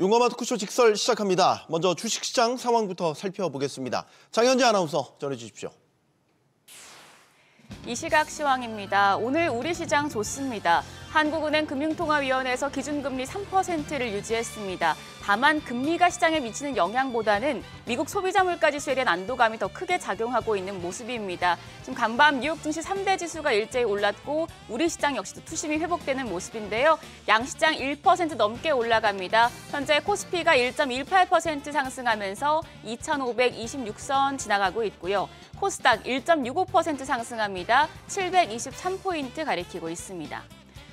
용어마 토크쇼 직설 시작합니다. 먼저 주식시장 상황부터 살펴보겠습니다. 장현지 아나운서 전해주십시오. 이 시각 시황입니다. 오늘 우리 시장 좋습니다. 한국은행 금융통화위원회에서 기준금리 3%를 유지했습니다. 다만 금리가 시장에 미치는 영향보다는 미국 소비자 물가지수에 대한 안도감이 더 크게 작용하고 있는 모습입니다. 지금 간밤 뉴욕 증시 3대 지수가 일제히 올랐고 우리 시장 역시도 투심이 회복되는 모습인데요. 양시장 1% 넘게 올라갑니다. 현재 코스피가 1.18% 상승하면서 2,526선 지나가고 있고요. 코스닥 1.65% 상승합니다. 723포인트 가리키고 있습니다.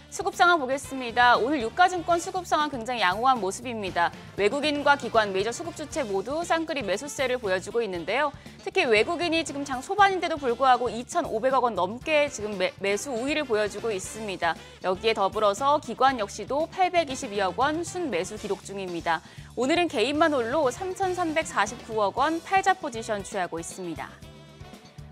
수급 상황 보겠습니다. 오늘 유가증권 수급 상황 굉장히 양호한 모습입니다. 외국인과 기관, 메이저 수급 주체 모두 쌍끌이 매수세를 보여주고 있는데요. 특히 외국인이 지금 장 초반인데도 불구하고 2,500억 원 넘게 지금 매수 우위를 보여주고 있습니다. 여기에 더불어서 기관 역시도 822억 원 순매수 기록 중입니다. 오늘은 개인만 홀로 3,349억 원 팔자 포지션 취하고 있습니다.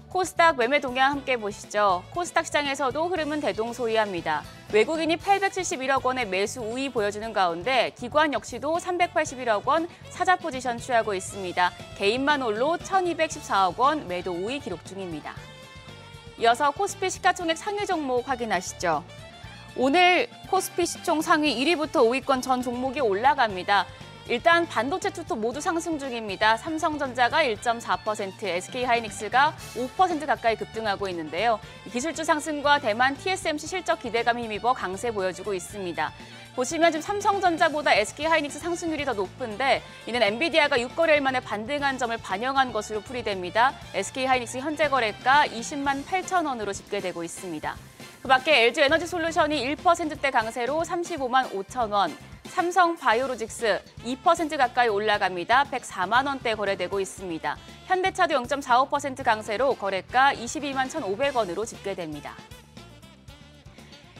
코스닥 매매 동향 함께 보시죠. 코스닥 시장에서도 흐름은 대동소이합니다. 외국인이 871억 원의 매수 우위 보여주는 가운데 기관 역시도 381억 원 사자 포지션 취하고 있습니다. 개인만 홀로 1,214억 원 매도 우위 기록 중입니다. 이어서 코스피 시가총액 상위 종목 확인하시죠. 오늘 코스피 시총 상위 1위부터 5위권 전 종목이 올라갑니다. 일단 반도체 투톱 모두 상승 중입니다. 삼성전자가 1.4%, SK하이닉스가 5% 가까이 급등하고 있는데요. 기술주 상승과 대만 TSMC 실적 기대감이 힘입어 강세 보여주고 있습니다. 보시면 지금 삼성전자보다 SK하이닉스 상승률이 더 높은데 이는 엔비디아가 6거래일 만에 반등한 점을 반영한 것으로 풀이됩니다. SK하이닉스 현재 거래가 20만 8천 원으로 집계되고 있습니다. 그 밖에 LG에너지솔루션이 1%대 강세로 35만 5천 원, 삼성바이오로직스 2% 가까이 올라갑니다. 104만 원대 거래되고 있습니다. 현대차도 0.45% 강세로 거래가 22만 1,500원으로 집계됩니다.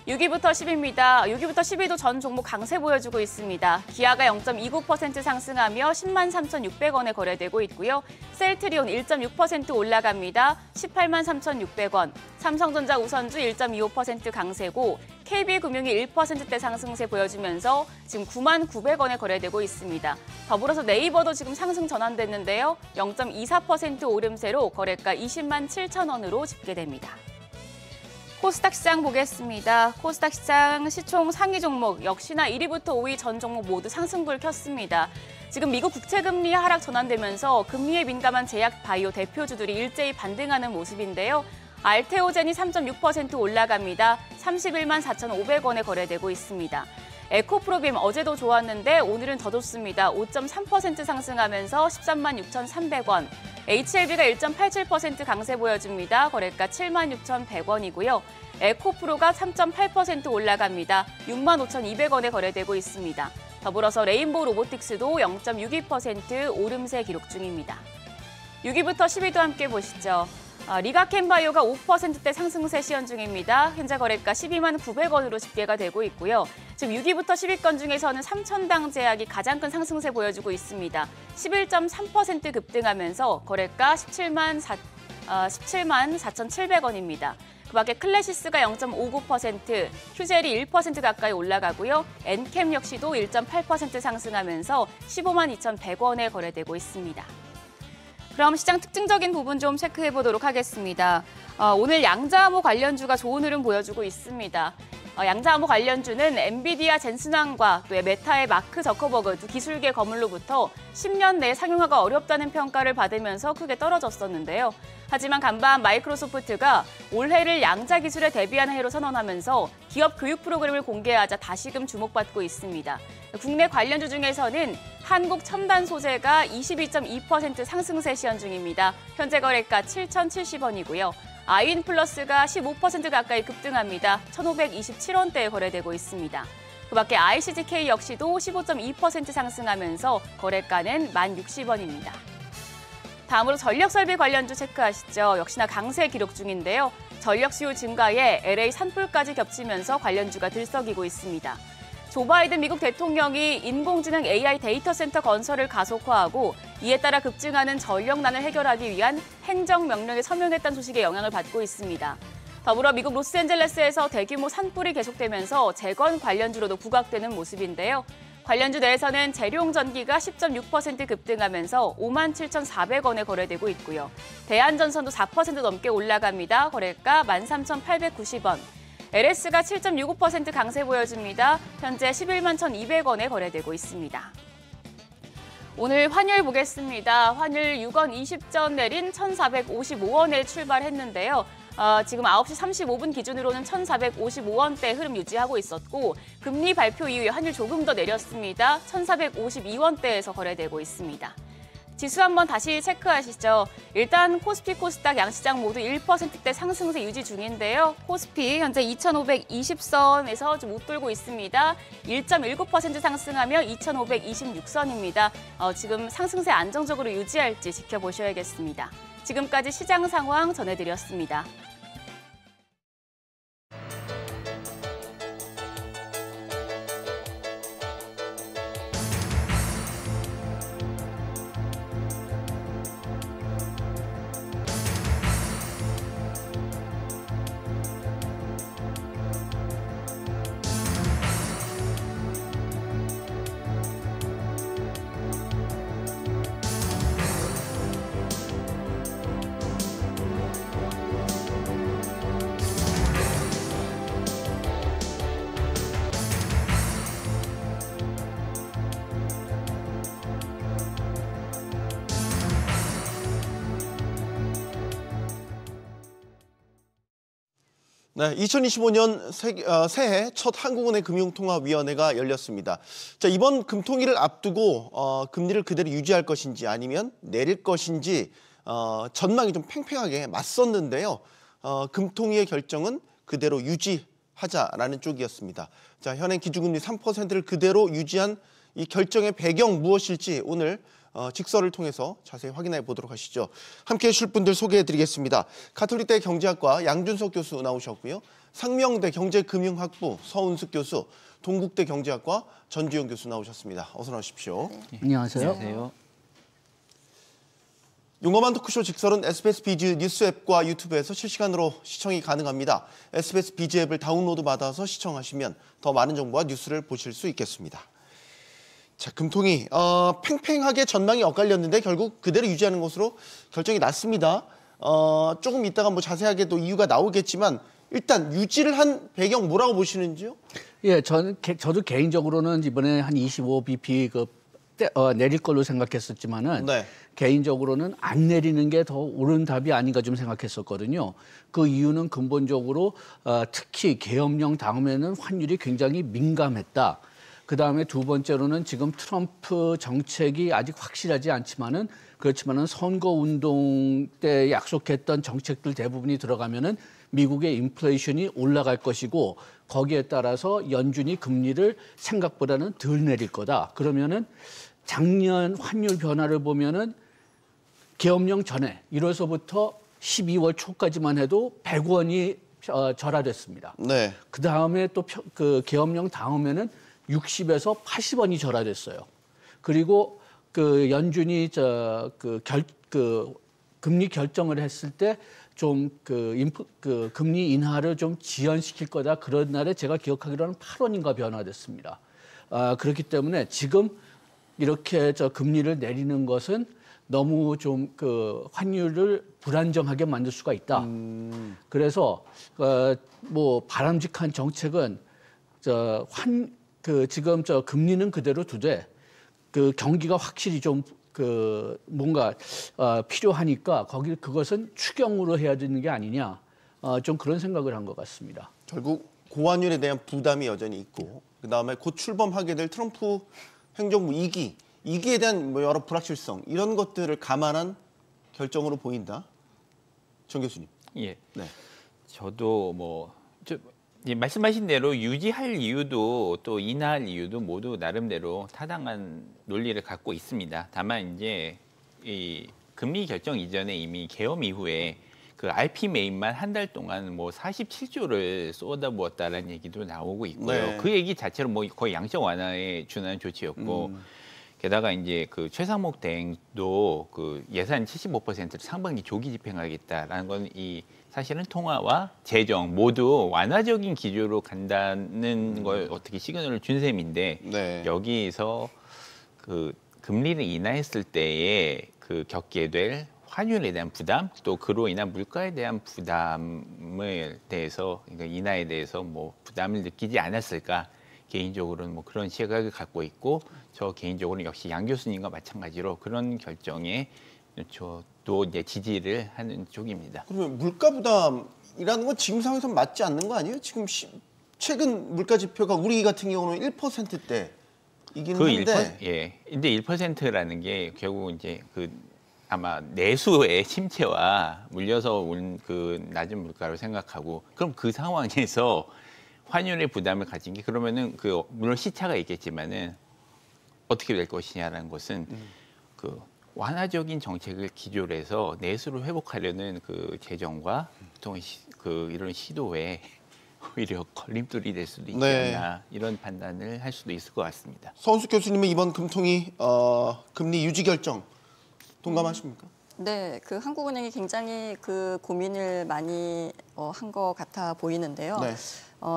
6위부터 10위입니다. 6위부터 10위도 전 종목 강세 보여주고 있습니다. 기아가 0.29% 상승하며 10만 3,600원에 거래되고 있고요. 셀트리온 1.6% 올라갑니다. 18만 3,600원. 삼성전자 우선주 1.25% 강세고 KB금융이 1%대 상승세 보여주면서 지금 9만 900원에 거래되고 있습니다. 더불어서 네이버도 지금 상승 전환됐는데요. 0.24% 오름세로 거래가 20만 7천 원으로 집계됩니다. 코스닥 시장 보겠습니다. 코스닥 시장 시총 상위 종목 역시나 1위부터 5위 전 종목 모두 상승불 켰습니다. 지금 미국 국채금리 하락 전환되면서 금리에 민감한 제약 바이오 대표주들이 일제히 반등하는 모습인데요. 알테오젠이 3.6% 올라갑니다. 31만 4,500원에 거래되고 있습니다. 에코프로빔 어제도 좋았는데 오늘은 더 좋습니다. 5.3% 상승하면서 13만 6,300원. HLB가 1.87% 강세 보여줍니다. 거래가 7만 6,100원이고요. 에코프로가 3.8% 올라갑니다. 6만 5,200원에 거래되고 있습니다. 더불어서 레인보우 로보틱스도 0.62% 오름세 기록 중입니다. 6위부터 10위도 함께 보시죠. 리가켄바이오가 5%대 상승세 시연 중입니다. 현재 거래가 12만 900원으로 집계가 되고 있고요. 지금 6위부터 10위권 중에서는 삼천당 제약이 가장 큰 상승세 보여주고 있습니다. 11.3% 급등하면서 거래가 17만 4,700원입니다. 그 밖에 클래시스가 0.59%, 휴젤이 1% 가까이 올라가고요. 엔캠 역시도 1.8% 상승하면서 15만 2,100원에 거래되고 있습니다. 그럼 시장 특징적인 부분 좀 체크해 보도록 하겠습니다. 오늘 양자암호 관련주가 좋은 흐름 보여주고 있습니다. 양자암호 관련주는 엔비디아 젠슨왕과 또 메타의 마크 저커버그 두 기술계 거물로부터 10년 내에 상용화가 어렵다는 평가를 받으면서 크게 떨어졌었는데요. 하지만 간밤 마이크로소프트가 올해를 양자 기술에 대비하는 해로 선언하면서 기업 교육 프로그램을 공개하자 다시금 주목받고 있습니다. 국내 관련주 중에서는 한국 첨단 소재가 22.2% 상승세 시연 중입니다. 현재 거래가 7,070원이고요. 아이윈플러스가 15% 가까이 급등합니다. 1,527원대에 거래되고 있습니다. 그 밖에 ICGK 역시도 15.2% 상승하면서 거래가는 1,060원입니다. 다음으로 전력설비 관련주 체크하시죠. 역시나 강세 기록 중인데요. 전력 수요 증가에 LA 산불까지 겹치면서 관련주가 들썩이고 있습니다. 조 바이든 미국 대통령이 인공지능 AI 데이터 센터 건설을 가속화하고 이에 따라 급증하는 전력난을 해결하기 위한 행정명령에 서명했다는 소식에 영향을 받고 있습니다. 더불어 미국 로스앤젤레스에서 대규모 산불이 계속되면서 재건 관련주로도 부각되는 모습인데요. 관련주 내에서는 재룡전기가 10.6% 급등하면서 57,400원에 거래되고 있고요. 대한전선도 4% 넘게 올라갑니다. 거래가 13,890원. LS가 7.65% 강세 보여줍니다. 현재 11만 1,200원에 거래되고 있습니다. 오늘 환율 보겠습니다. 환율 6원 20전 내린 1,455원에 출발했는데요. 지금 9시 35분 기준으로는 1,455원대 흐름 유지하고 있었고 금리 발표 이후에 환율 조금 더 내렸습니다. 1,452원대에서 거래되고 있습니다. 지수 한번 다시 체크하시죠. 일단 코스피, 코스닥 양시장 모두 1%대 상승세 유지 중인데요. 코스피 현재 2,520선에서 좀 웃돌고 있습니다. 1.19% 상승하며 2,526선입니다. 지금 상승세 안정적으로 유지할지 지켜보셔야겠습니다. 지금까지 시장 상황 전해드렸습니다. 네, 2025년 새해 첫 한국은행 금융통화위원회가 열렸습니다. 자, 이번 금통위를 앞두고 금리를 그대로 유지할 것인지 아니면 내릴 것인지 전망이 좀 팽팽하게 맞섰는데요. 금통위의 결정은 그대로 유지하자라는 쪽이었습니다. 자, 현행 기준금리 3%를 그대로 유지한 이 결정의 배경 무엇일지 오늘 직설을 통해서 자세히 확인해 보도록 하시죠. 함께해 주실 분들 소개해드리겠습니다. 가톨릭대 경제학과 양준석 교수 나오셨고요. 상명대 경제금융학부 서은숙 교수, 동국대 경제학과 전주영 교수 나오셨습니다. 어서 나오십시오. 네. 안녕하세요. 안녕하세요. 용감한 토크쇼 직설은 SBS 비즈 뉴스 앱과 유튜브에서 실시간으로 시청이 가능합니다. SBS 비즈 앱을 다운로드 받아서 시청하시면 더 많은 정보와 뉴스를 보실 수 있겠습니다. 자, 금통위 팽팽하게 전망이 엇갈렸는데 결국 그대로 유지하는 것으로 결정이 났습니다. 조금 이따가 뭐 자세하게 또 이유가 나오겠지만 일단 유지를 한 배경 뭐라고 보시는지요? 예, 저도 개인적으로는 이번에 한 25bp 내릴 걸로 생각했었지만은 네. 개인적으로는 안 내리는 게 더 옳은 답이 아닌가 좀 생각했었거든요. 그 이유는 근본적으로 특히 계엄령 다음에는 환율이 굉장히 민감했다. 그다음에 두 번째로는 지금 트럼프 정책이 아직 확실하지 않지만은 그렇지만은 선거운동 때 약속했던 정책들 대부분이 들어가면은 미국의 인플레이션이 올라갈 것이고 거기에 따라서 연준이 금리를 생각보다는 덜 내릴 거다. 그러면은 작년 환율 변화를 보면은 계엄령 전에 1월서부터 12월 초까지만 해도 100원이 절하됐습니다. 네. 그다음에 또 그 계엄령 다음에는 60에서 80원이 절하됐어요. 그리고 그 연준이 금리 결정을 했을 때 좀 금리 인하를 좀 지연시킬 거다. 그런 날에 제가 기억하기로는 8원인가 변화됐습니다. 그렇기 때문에 지금 이렇게 금리를 내리는 것은 너무 좀 환율을 불안정하게 만들 수가 있다. 그래서 뭐 바람직한 정책은 지금 금리는 그대로 두되 경기가 확실히 좀 뭔가 필요하니까 그것은 추경으로 해야 되는 게 아니냐, 좀 그런 생각을 한 것 같습니다. 결국 고환율에 대한 부담이 여전히 있고 그다음에 곧 출범하게 될 트럼프 행정부 2기에 대한 뭐 여러 불확실성 이런 것들을 감안한 결정으로 보인다. 정 교수님. 예. 네. 저도 말씀하신 대로 유지할 이유도 또 인하할 이유도 모두 나름대로 타당한 논리를 갖고 있습니다. 다만 이제 이 금리 결정 이전에 이미 계엄 이후에 그 RP 메인만 한 달 동안 뭐 47조를 쏟아부었다라는 얘기도 나오고 있고요. 네. 그 얘기 자체로 뭐 거의 양적 완화에 준하는 조치였고 게다가 이제 그 최상목 대행도 그 예산 75%를 상반기 조기 집행하겠다라는 건 이 사실은 통화와 재정 모두 완화적인 기조로 간다는 걸 어떻게 시그널을 준 셈인데 네. 여기서 그 금리를 인하했을 때에 그 겪게 될 환율에 대한 부담, 또 그로 인한 물가에 대한 부담을 대해서, 그러니까 인하에 대해서 뭐 부담을 느끼지 않았을까, 개인적으로는 뭐 그런 시각을 갖고 있고, 저 개인적으로는 역시 양 교수님과 마찬가지로 그런 결정에 저도 이제 지지를 하는 쪽입니다. 그러면 물가 부담이라는 건 지금 상황에서 맞지 않는 거 아니에요? 지금 최근 물가 지표가 우리 같은 경우는 1%대이긴 한데. 예. 근데 1%라는 게 결국 이제 그 아마 내수의 침체와 물려서 온 그 낮은 물가로 생각하고, 그럼 그 상황에서 환율의 부담을 가진 게, 그러면은 그 물론 시차가 있겠지만은 어떻게 될 것이냐라는 것은 그 완화적인 정책을 기조로 해서 내수를 회복하려는 그 재정과 보통 그 이런 시도에 오히려 걸림돌이 될 수도 있지 네. 않나, 이런 판단을 할 수도 있을 것 같습니다. 서은숙 교수님은 이번 금통위 금리 유지 결정 동감하십니까? 네, 그 한국은행이 굉장히 그 고민을 많이 한 것 같아 보이는데요. 네.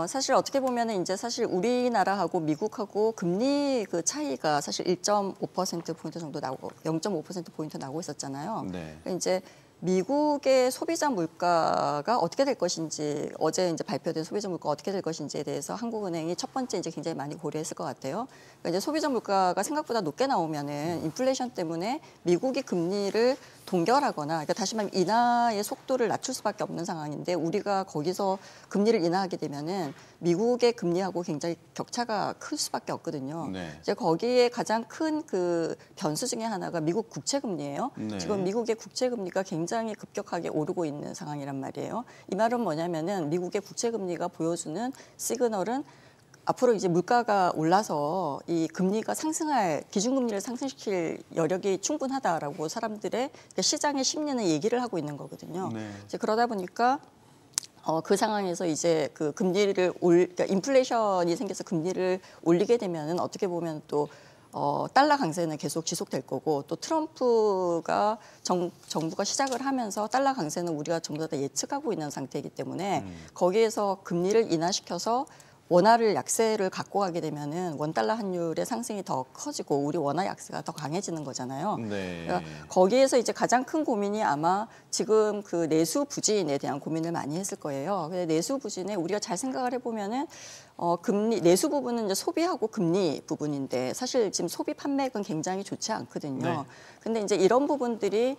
사실 어떻게 보면은 이제 사실 우리나라하고 미국하고 금리 그 차이가 사실 1.5% 정도 나오고 0.5% 나오고 있었잖아요. 네. 이제 미국의 소비자 물가가 어떻게 될 것인지, 어제 이제 발표된 소비자 물가 어떻게 될 것인지에 대해서 한국은행이 첫 번째 이제 굉장히 많이 고려했을 것 같아요. 그러니까 이제 소비자 물가가 생각보다 높게 나오면은 인플레이션 때문에 미국이 금리를 동결하거나, 그러니까 다시 말하면 인하의 속도를 낮출 수밖에 없는 상황인데, 우리가 거기서 금리를 인하하게 되면은 미국의 금리하고 굉장히 격차가 클 수밖에 없거든요. 네. 이제 거기에 가장 큰 그 변수 중에 하나가 미국 국채 금리예요. 네. 지금 미국의 국채 금리가 굉장히 급격하게 오르고 있는 상황이란 말이에요. 이 말은 뭐냐면은 미국의 국채 금리가 보여주는 시그널은 앞으로 이제 물가가 올라서 이 금리가 상승할, 기준금리를 상승시킬 여력이 충분하다라고 사람들의 시장의 심리는 얘기를 하고 있는 거거든요. 네. 이제 그러다 보니까 그 상황에서 이제 그 금리를 그러니까 인플레이션이 생겨서 금리를 올리게 되면은 어떻게 보면 또 달러 강세는 계속 지속될 거고, 또 트럼프가 정부가 시작을 하면서 달러 강세는 우리가 전부 다 예측하고 있는 상태이기 때문에 거기에서 금리를 인하시켜서 원화를 약세를 갖고 가게 되면은 원달러 환율의 상승이 더 커지고 우리 원화 약세가 더 강해지는 거잖아요. 네. 그러니까 거기에서 이제 가장 큰 고민이 아마 지금 그 내수 부진에 대한 고민을 많이 했을 거예요. 근데 내수 부진에 우리가 잘 생각을 해보면은 금리 내수 부분은 이제 소비하고 금리 부분인데, 사실 지금 소비 판매액은 굉장히 좋지 않거든요. 네. 근데 이제 이런 부분들이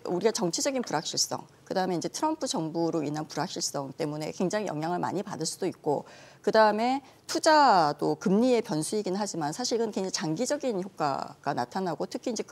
우리가 정치적인 불확실성, 그다음에 이제 트럼프 정부로 인한 불확실성 때문에 굉장히 영향을 많이 받을 수도 있고, 그다음에 투자도 금리의 변수이긴 하지만 사실은 굉장히 장기적인 효과가 나타나고, 특히 이제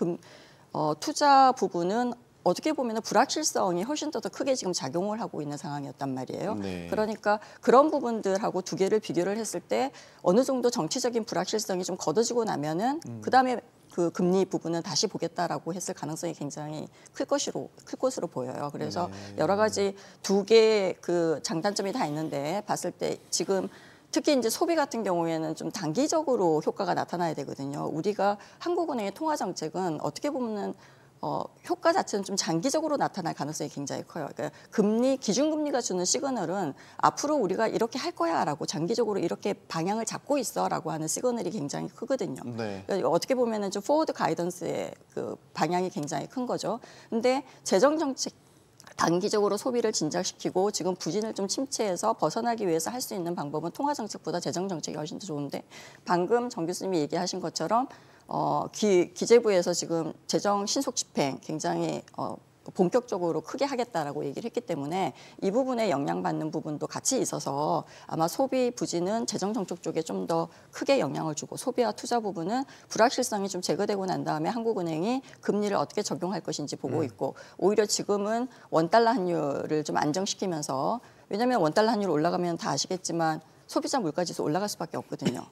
투자 부분은 어떻게 보면 불확실성이 훨씬 더 크게 지금 작용을 하고 있는 상황이었단 말이에요. 네. 그러니까 그런 부분들하고 두 개를 비교를 했을 때 어느 정도 정치적인 불확실성이 좀 걷어지고 나면은 그다음에 그 금리 부분은 다시 보겠다라고 했을 가능성이 굉장히 클 것으로 보여요. 그래서 네. 여러 가지 두 개의 그 장단점이 다 있는데, 봤을 때 지금 특히 이제 소비 같은 경우에는 좀 단기적으로 효과가 나타나야 되거든요. 우리가 한국은행의 통화 정책은 어떻게 보면은 효과 자체는 좀 장기적으로 나타날 가능성이 굉장히 커요. 그러니까 기준금리가 주는 시그널은 앞으로 우리가 이렇게 할 거야라고, 장기적으로 이렇게 방향을 잡고 있어라고 하는 시그널이 굉장히 크거든요. 네. 그러니까 어떻게 보면은 좀 포워드 가이던스의 그 방향이 굉장히 큰 거죠. 근데 재정 정책 단기적으로 소비를 진작시키고 지금 부진을 좀 침체해서 벗어나기 위해서 할 수 있는 방법은 통화 정책보다 재정 정책이 훨씬 더 좋은데, 방금 정 교수님이 얘기하신 것처럼 기재부에서 지금 재정 신속 집행 굉장히 본격적으로 크게 하겠다라고 얘기를 했기 때문에 이 부분에 영향받는 부분도 같이 있어서 아마 소비 부진은 재정 정책 쪽에 좀 더 크게 영향을 주고, 소비와 투자 부분은 불확실성이 좀 제거되고 난 다음에 한국은행이 금리를 어떻게 적용할 것인지 보고 있고, 오히려 지금은 원달러 환율을 좀 안정시키면서, 왜냐하면 원달러 환율 올라가면 다 아시겠지만 소비자 물가지수 올라갈 수밖에 없거든요.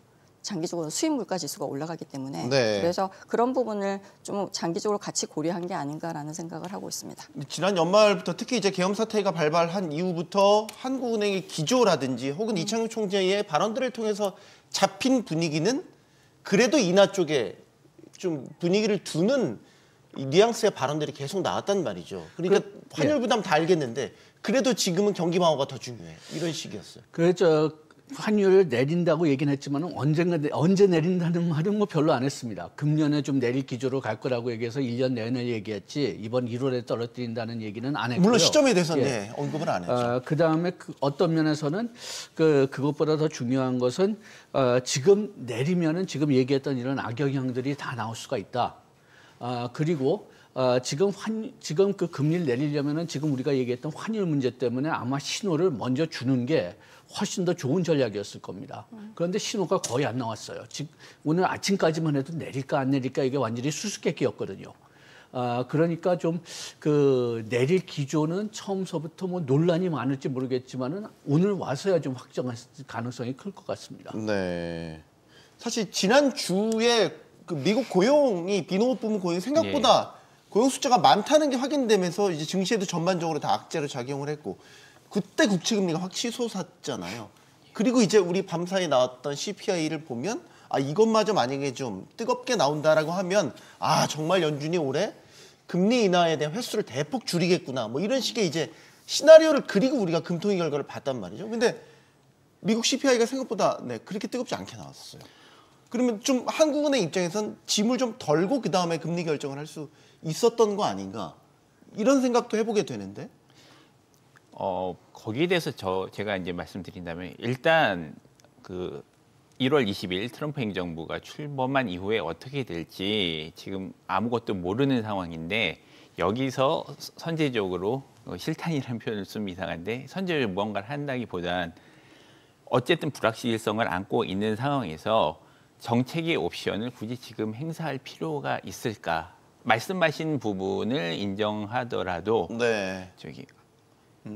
장기적으로 수입 물가 지수가 올라가기 때문에. 네. 그래서 그런 부분을 좀 장기적으로 같이 고려한 게 아닌가라는 생각을 하고 있습니다. 지난 연말부터 특히 이제 계엄 사태가 발발한 이후부터 한국은행의 기조라든지 혹은 이창용 총재의 발언들을 통해서 잡힌 분위기는 그래도 인하 쪽에 좀 분위기를 두는 이 뉘앙스의 발언들이 계속 나왔단 말이죠. 그러니까 환율 부담 다 알겠는데 그래도 지금은 경기 방어가 더 중요해. 이런 식이었어요. 그래서 환율을 내린다고 얘기는 했지만 언제 내린다는 말은 뭐 별로 안 했습니다. 금년에 좀 내릴 기조로 갈 거라고 얘기해서 1년 내내 얘기했지 이번 1월에 떨어뜨린다는 얘기는 안 했고요. 물론 시점에 대해서는 네, 언급을 안 했죠. 그다음에 어떤 면에서는 그것보다 더 중요한 것은 지금 내리면은 지금 얘기했던 이런 악영향들이 다 나올 수가 있다. 그리고 지금 그 금리를 내리려면은 지금 우리가 얘기했던 환율 문제 때문에 아마 신호를 먼저 주는 게 훨씬 더 좋은 전략이었을 겁니다. 그런데 신호가 거의 안 나왔어요. 오늘 아침까지만 해도 내릴까 안 내릴까 이게 완전히 수수께끼였거든요. 그러니까 좀 그 내릴 기조는 처음서부터 뭐 논란이 많을지 모르겠지만은 오늘 와서야 좀 확정할 가능성이 클 것 같습니다. 네. 사실 지난 주에 그 미국 고용이 비농업 부문 고용이 생각보다 고용 숫자가 많다는 게 확인되면서 이제 증시에도 전반적으로 다 악재로 작용을 했고 그때 국채금리가 확 치솟았잖아요. 그리고 이제 우리 밤사이에 나왔던 CPI를 보면 이것마저 만약에 좀 뜨겁게 나온다라고 하면 정말 연준이 올해 금리 인하에 대한 횟수를 대폭 줄이겠구나. 뭐 이런 식의 이제 시나리오를 그리고 우리가 금통위 결과를 봤단 말이죠. 근데 미국 CPI가 생각보다 그렇게 뜨겁지 않게 나왔어요. 그러면 좀 한국은행 입장에선 짐을 좀 덜고 그 다음에 금리 결정을 할 수 있었던 거 아닌가 이런 생각도 해보게 되는데. 거기에 대해서 제가 이제 말씀드린다면 일단 그 1월 20일 트럼프 행정부가 출범한 이후에 어떻게 될지 지금 아무것도 모르는 상황인데 여기서 선제적으로 실탄이라는 표현을 쓰면 이상한데 선제적으로 무언가를 한다기보단 어쨌든 불확실성을 안고 있는 상황에서 정책의 옵션을 굳이 지금 행사할 필요가 있을까? 말씀하신 부분을 인정하더라도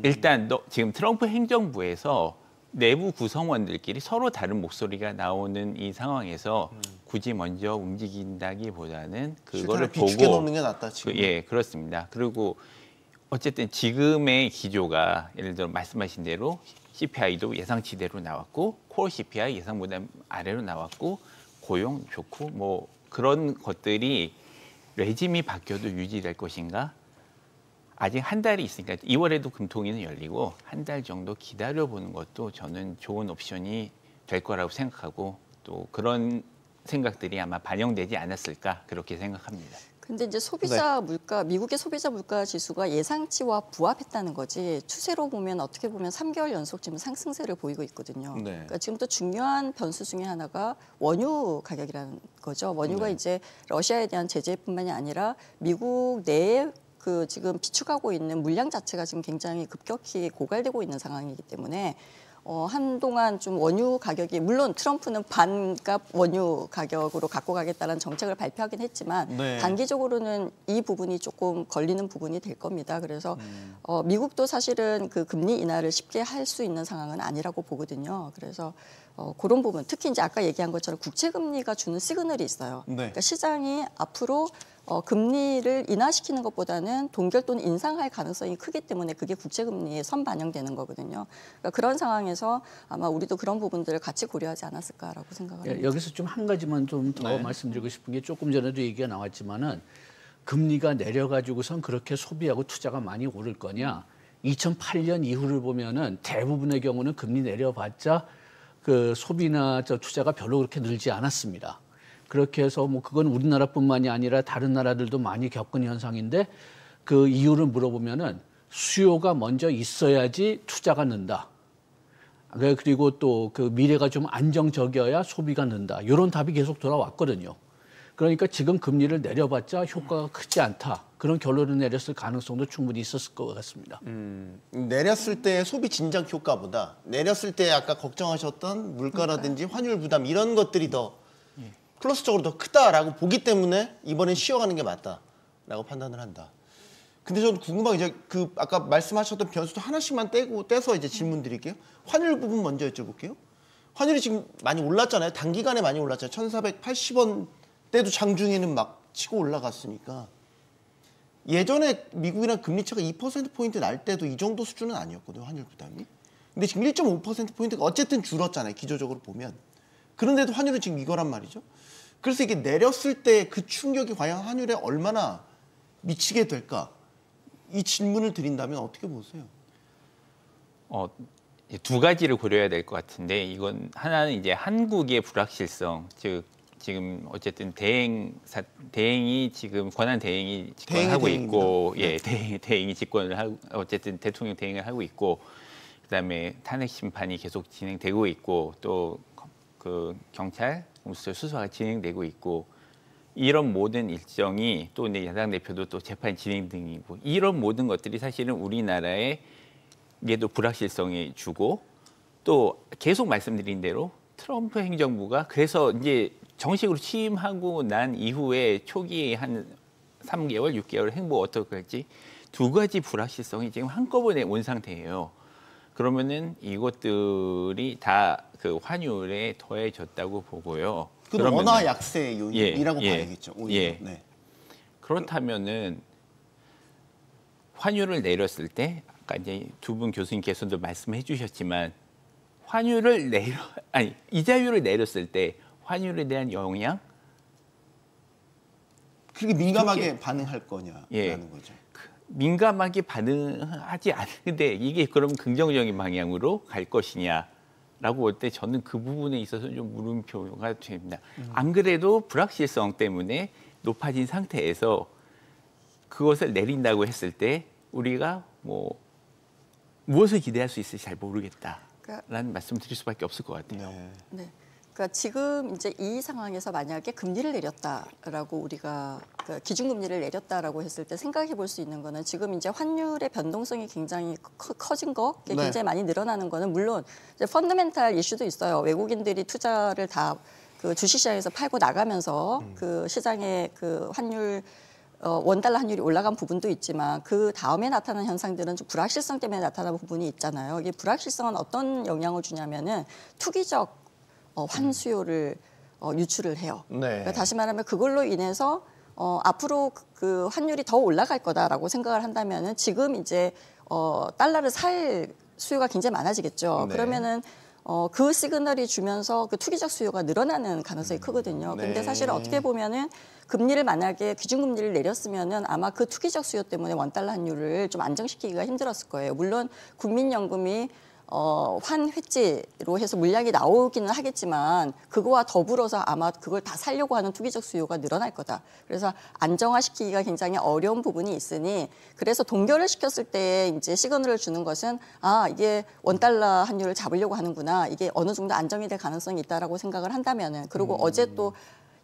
일단 지금 트럼프 행정부에서 내부 구성원들끼리 서로 다른 목소리가 나오는 이 상황에서 굳이 먼저 움직인다기보다는 그거를 비추게 보고 놓는 게 낫다 지금. 그렇습니다. 그리고 어쨌든 지금의 기조가 예를 들어 말씀하신 대로 CPI도 예상치대로 나왔고 코어 CPI 예상보다 아래로 나왔고 고용 좋고 뭐 그런 것들이 레짐이 바뀌어도 유지될 것인가? 아직 한 달이 있으니까 2월에도 금통위는 열리고 한 달 정도 기다려보는 것도 저는 좋은 옵션이 될 거라고 생각하고 또 그런 생각들이 아마 반영되지 않았을까 그렇게 생각합니다. 근데 이제 소비자 물가, 미국의 소비자 물가 지수가 예상치와 부합했다는 거지 추세로 보면 어떻게 보면 3개월 연속 지금 상승세를 보이고 있거든요. 그러니까 지금 또 중요한 변수 중에 하나가 원유 가격이라는 거죠. 원유가 이제 러시아에 대한 제재뿐만이 아니라 미국 내에 그 지금 비축하고 있는 물량 자체가 지금 굉장히 급격히 고갈되고 있는 상황이기 때문에 한동안 좀 원유 가격이 물론 트럼프는 반값 원유 가격으로 갖고 가겠다는 정책을 발표하긴 했지만 단기적으로는 이 부분이 조금 걸리는 부분이 될 겁니다. 그래서 미국도 사실은 그 금리 인하를 쉽게 할 수 있는 상황은 아니라고 보거든요. 그래서 그런 부분 특히 이제 아까 얘기한 것처럼 국채 금리가 주는 시그널이 있어요. 그러니까 시장이 앞으로 금리를 인하시키는 것보다는 동결 또는 인상할 가능성이 크기 때문에 그게 국채금리에 선반영되는 거거든요. 그러니까 그런 상황에서 아마 우리도 그런 부분들을 같이 고려하지 않았을까라고 생각합니다. 여기서 좀 한 가지만 좀 더 말씀드리고 싶은 게 조금 전에도 얘기가 나왔지만은 금리가 내려가지고선 그렇게 소비하고 투자가 많이 오를 거냐? 2008년 이후를 보면은 대부분의 경우는 금리 내려봤자 그 소비나 투자가 별로 그렇게 늘지 않았습니다. 그렇게 해서 뭐 그건 우리나라뿐만이 아니라 다른 나라들도 많이 겪은 현상인데 그 이유를 물어보면은 수요가 먼저 있어야지 투자가 는다. 그리고 또 그 미래가 좀 안정적이어야 소비가 는다. 이런 답이 계속 돌아왔거든요. 그러니까 지금 금리를 내려봤자 효과가 크지 않다. 그런 결론을 내렸을 가능성도 충분히 있었을 것 같습니다. 내렸을 때 소비 진작 효과보다 내렸을 때 아까 걱정하셨던 물가라든지 환율 부담 이런 것들이 더 플러스적으로 더 크다라고 보기 때문에 이번엔 쉬어가는 게 맞다라고 판단을 한다. 근데 저는 궁금한 게 이제 그 아까 말씀하셨던 변수도 하나씩만 떼서 이제 질문 드릴게요. 환율 부분 먼저 여쭤볼게요. 환율이 지금 많이 올랐잖아요. 단기간에 많이 올랐잖아요. 1,480원 때도 장중에는 막 치고 올라갔으니까. 예전에 미국이랑 금리차가 2%포인트 날 때도 이 정도 수준은 아니었거든요. 환율 부담이. 근데 지금 1.5%포인트가 어쨌든 줄었잖아요. 기조적으로 보면. 그런데도 환율은 지금 이거란 말이죠. 그래서 이게 내렸을 때 그 충격이 과연 환율에 얼마나 미치게 될까? 이 질문을 드린다면 어떻게 보세요? 두 가지를 고려해야 될 것 같은데 이건 하나는 이제 한국의 불확실성, 즉 지금 어쨌든 대행이 지금 권한 대행이 집권을 하고 있고, 대행이 집권을 하고 어쨌든 대통령 대행을 하고 있고, 그다음에 탄핵 심판이 계속 진행되고 있고, 또 그 경찰 공수처 수사가 진행되고 있고, 이런 모든 일정이 또 이제 야당 대표도 또 재판 진행 등이고, 이런 모든 것들이 사실은 우리나라에 얘도 불확실성이 주고, 또 계속 말씀드린 대로 트럼프 행정부가 그래서 이제 정식으로 취임하고 난 이후에 초기에 한 3개월, 6개월 행보 어떻게 할지 두 가지 불확실성이 지금 한꺼번에 온 상태예요. 그러면은 이것들이 다 그 환율에 더해졌다고 보고요. 그건 원화 약세 요인이라고 봐야겠죠. 오히려. 네. 그렇다면은 환율을 내렸을 때 아까 이제 두 분 교수님께서도 말씀해 주셨지만 이자율을 내렸을 때 환율에 대한 영향? 그렇게 민감하게 반응할 거냐라는 거죠. 민감하게 반응하지 않는데 이게 그럼 긍정적인 방향으로 갈 것이냐라고 볼 때 저는 그 부분에 있어서 좀 물음표가 됩니다. 안 그래도 불확실성 때문에 높아진 상태에서 그것을 내린다고 했을 때 우리가 뭐 무엇을 기대할 수 있을지 잘 모르겠다라는 말씀 드릴 수밖에 없을 것 같아요. 네. 그러니까 지금 이제 이 상황에서 만약에 금리를 내렸다라고 우리가 그 기준금리를 내렸다라고 했을 때 생각해 볼 수 있는 거는 지금 이제 환율의 변동성이 굉장히 커진 거, 굉장히 많이 늘어나는 거는 물론 이제 펀더멘탈 이슈도 있어요. 외국인들이 투자를 다 그 주식시장에서 팔고 나가면서 그 시장의 그 환율 원달러 환율이 올라간 부분도 있지만 그 다음에 나타난 현상들은 좀 불확실성 때문에 나타나는 부분이 있잖아요. 이게 불확실성은 어떤 영향을 주냐면은 투기적 환수요를 유출을 해요. 그러니까 다시 말하면 그걸로 인해서 앞으로 그 환율이 더 올라갈 거다라고 생각을 한다면은 지금 이제 달러를 살 수요가 굉장히 많아지겠죠. 그러면은 그 시그널이 주면서 그 투기적 수요가 늘어나는 가능성이 크거든요. 근데 사실 어떻게 보면은 금리를 만약에 기준금리를 내렸으면은 아마 그 투기적 수요 때문에 원달러 환율을 좀 안정시키기가 힘들었을 거예요. 물론 국민연금이 환회지로 해서 물량이 나오기는 하겠지만 그거와 더불어서 아마 그걸 다 살려고 하는 투기적 수요가 늘어날 거다. 그래서 안정화시키기가 굉장히 어려운 부분이 있으니 그래서 동결을 시켰을 때 이제 시그널을 주는 것은 이게 원달러 환율을 잡으려고 하는구나. 이게 어느 정도 안정이 될 가능성이 있다라고 생각을 한다면은 그리고 어제 또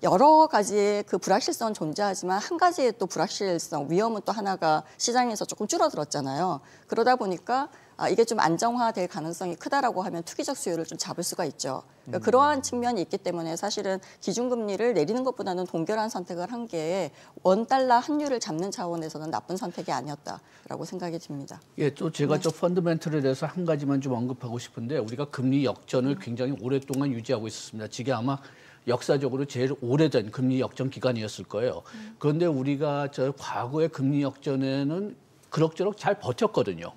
여러 가지의 그 불확실성은 존재하지만 한 가지의 또 불확실성, 위험은 또 하나가 시장에서 조금 줄어들었잖아요. 그러다 보니까 이게 좀 안정화될 가능성이 크다라고 하면 투기적 수요를 좀 잡을 수가 있죠. 그러니까 그러한 측면이 있기 때문에 사실은 기준금리를 내리는 것보다는 동결한 선택을 한 게 원달러 환율을 잡는 차원에서는 나쁜 선택이 아니었다라고 생각이 듭니다. 또 제가 저 펀더멘털에 대해서 한 가지만 좀 언급하고 싶은데 우리가 금리 역전을 굉장히 오랫동안 유지하고 있었습니다. 지금 아마 역사적으로 제일 오래된 금리 역전 기간이었을 거예요. 그런데 우리가 저 과거의 금리 역전에는 그럭저럭 잘 버텼거든요.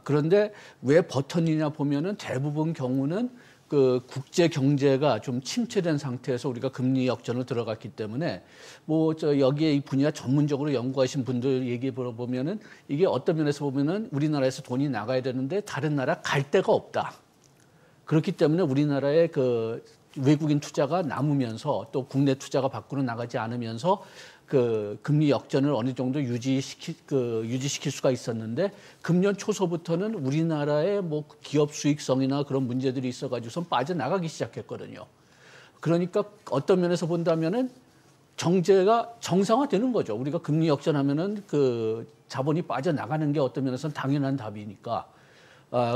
그런데 왜 버텼느냐 보면은 대부분 경우는 그 국제 경제가 좀 침체된 상태에서 우리가 금리 역전을 들어갔기 때문에 여기에 이 분야 전문적으로 연구하신 분들 얘기 들어보면은 이게 어떤 면에서 보면은 우리나라에서 돈이 나가야 되는데 다른 나라 갈 데가 없다. 그렇기 때문에 우리나라의 그 외국인 투자가 남으면서 또 국내 투자가 밖으로 나가지 않으면서 그 금리 역전을 어느 정도 유지시킬 수가 있었는데 금년 초서부터는 우리나라의 기업 수익성이나 그런 문제들이 있어가지고선 빠져나가기 시작했거든요. 그러니까 어떤 면에서 본다면은 경제가 정상화되는 거죠. 우리가 금리 역전하면은 그 자본이 빠져나가는 게 어떤 면에서는 당연한 답이니까.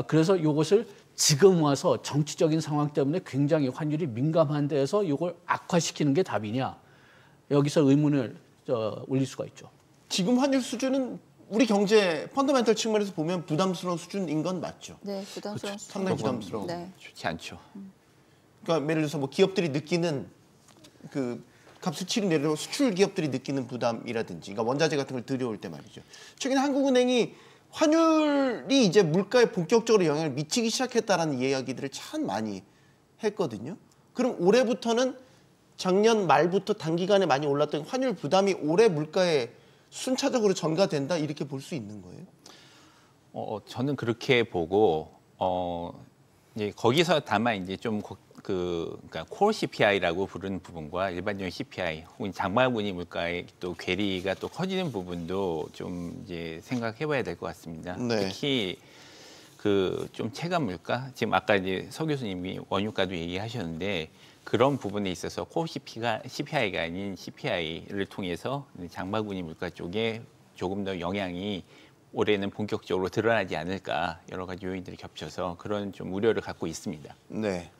그래서 이것을 지금 와서 정치적인 상황 때문에 굉장히 환율이 민감한 데에서 이걸 악화시키는 게 답이냐. 여기서 의문을 올릴 수가 있죠. 지금 환율 수준은 우리 경제 펀더멘털 측면에서 보면 부담스러운 수준인 건 맞죠. 네, 부담스러운 수준. 상당히 부담스러운. 네. 좋지 않죠. 그러니까 예를 들어서 기업들이 느끼는 그 값을 치르내려 수출 기업들이 느끼는 부담이라든지, 그러니까 원자재 같은 걸 들여올 때 말이죠. 최근에 한국은행이 환율이 이제 물가에 본격적으로 영향을 미치기 시작했다라는 이야기들을 참 많이 했거든요. 그럼 올해부터는 작년 말부터 단기간에 많이 올랐던 환율 부담이 올해 물가에 순차적으로 전가된다 이렇게 볼 수 있는 거예요? 저는 그렇게 보고 이제 거기서 다만 이제 좀 그러니까 콜 CPI라고 부르는 부분과 일반적인 CPI 혹은 장마분위 물가의 또 괴리가 또 커지는 부분도 좀 이제 생각해봐야 될 것 같습니다. 네. 특히 그 좀 체감 물가 지금 아까 이제 서 교수님이 원유가도 얘기하셨는데 그런 부분에 있어서 콜 CPI가 아닌 CPI를 통해서 장마분위 물가 쪽에 조금 더 영향이 올해는 본격적으로 드러나지 않을까 여러 가지 요인들이 겹쳐서 그런 좀 우려를 갖고 있습니다. 네.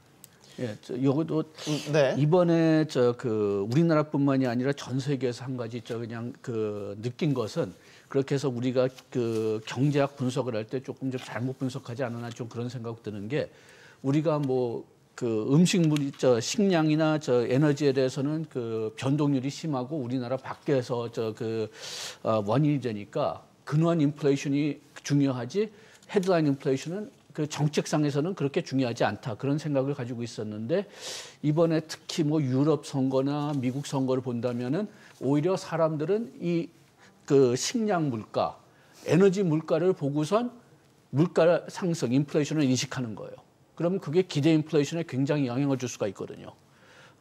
예, 요것도 네. 이번에 그 우리나라뿐만이 아니라 전 세계에서 한 가지 그냥 그 느낀 것은 그렇게 해서 우리가 그 경제학 분석을 할 때 조금 좀 잘못 분석하지 않았나 좀 그런 생각 드는 게 우리가 뭐 그 음식물이 식량이나 에너지에 대해서는 그 변동률이 심하고 우리나라 밖에서 원인이 되니까 근원 인플레이션이 중요하지 헤드라인 인플레이션은 그 정책상에서는 그렇게 중요하지 않다 그런 생각을 가지고 있었는데 이번에 특히 뭐 유럽 선거나 미국 선거를 본다면은 오히려 사람들은 이 그 식량 물가, 에너지 물가를 보고선 물가 상승, 인플레이션을 인식하는 거예요. 그러면 그게 기대 인플레이션에 굉장히 영향을 줄 수가 있거든요.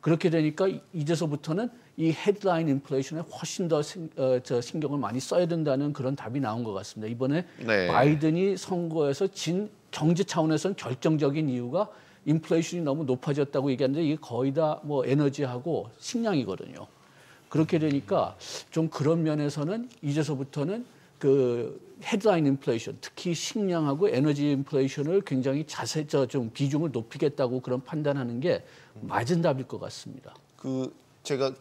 그렇게 되니까 이제서부터는 이 헤드라인 인플레이션에 훨씬 더 신경을 많이 써야 된다는 그런 답이 나온 것 같습니다. 이번에 네. 바이든이 선거에서 진 경제 차원에서는 결정적인 이유가 인플레이션이 너무 높아졌다고 얘기하는데 이게 거의 다 뭐 에너지하고 식량이거든요. 그렇게 되니까 좀 그런 면에서는 이제서부터는 그 헤드라인 인플레이션, 특히 식량하고 에너지 인플레이션을 굉장히 좀 비중을 높이겠다고 그런 판단하는 게 맞은 답일 것 같습니다. 그 제가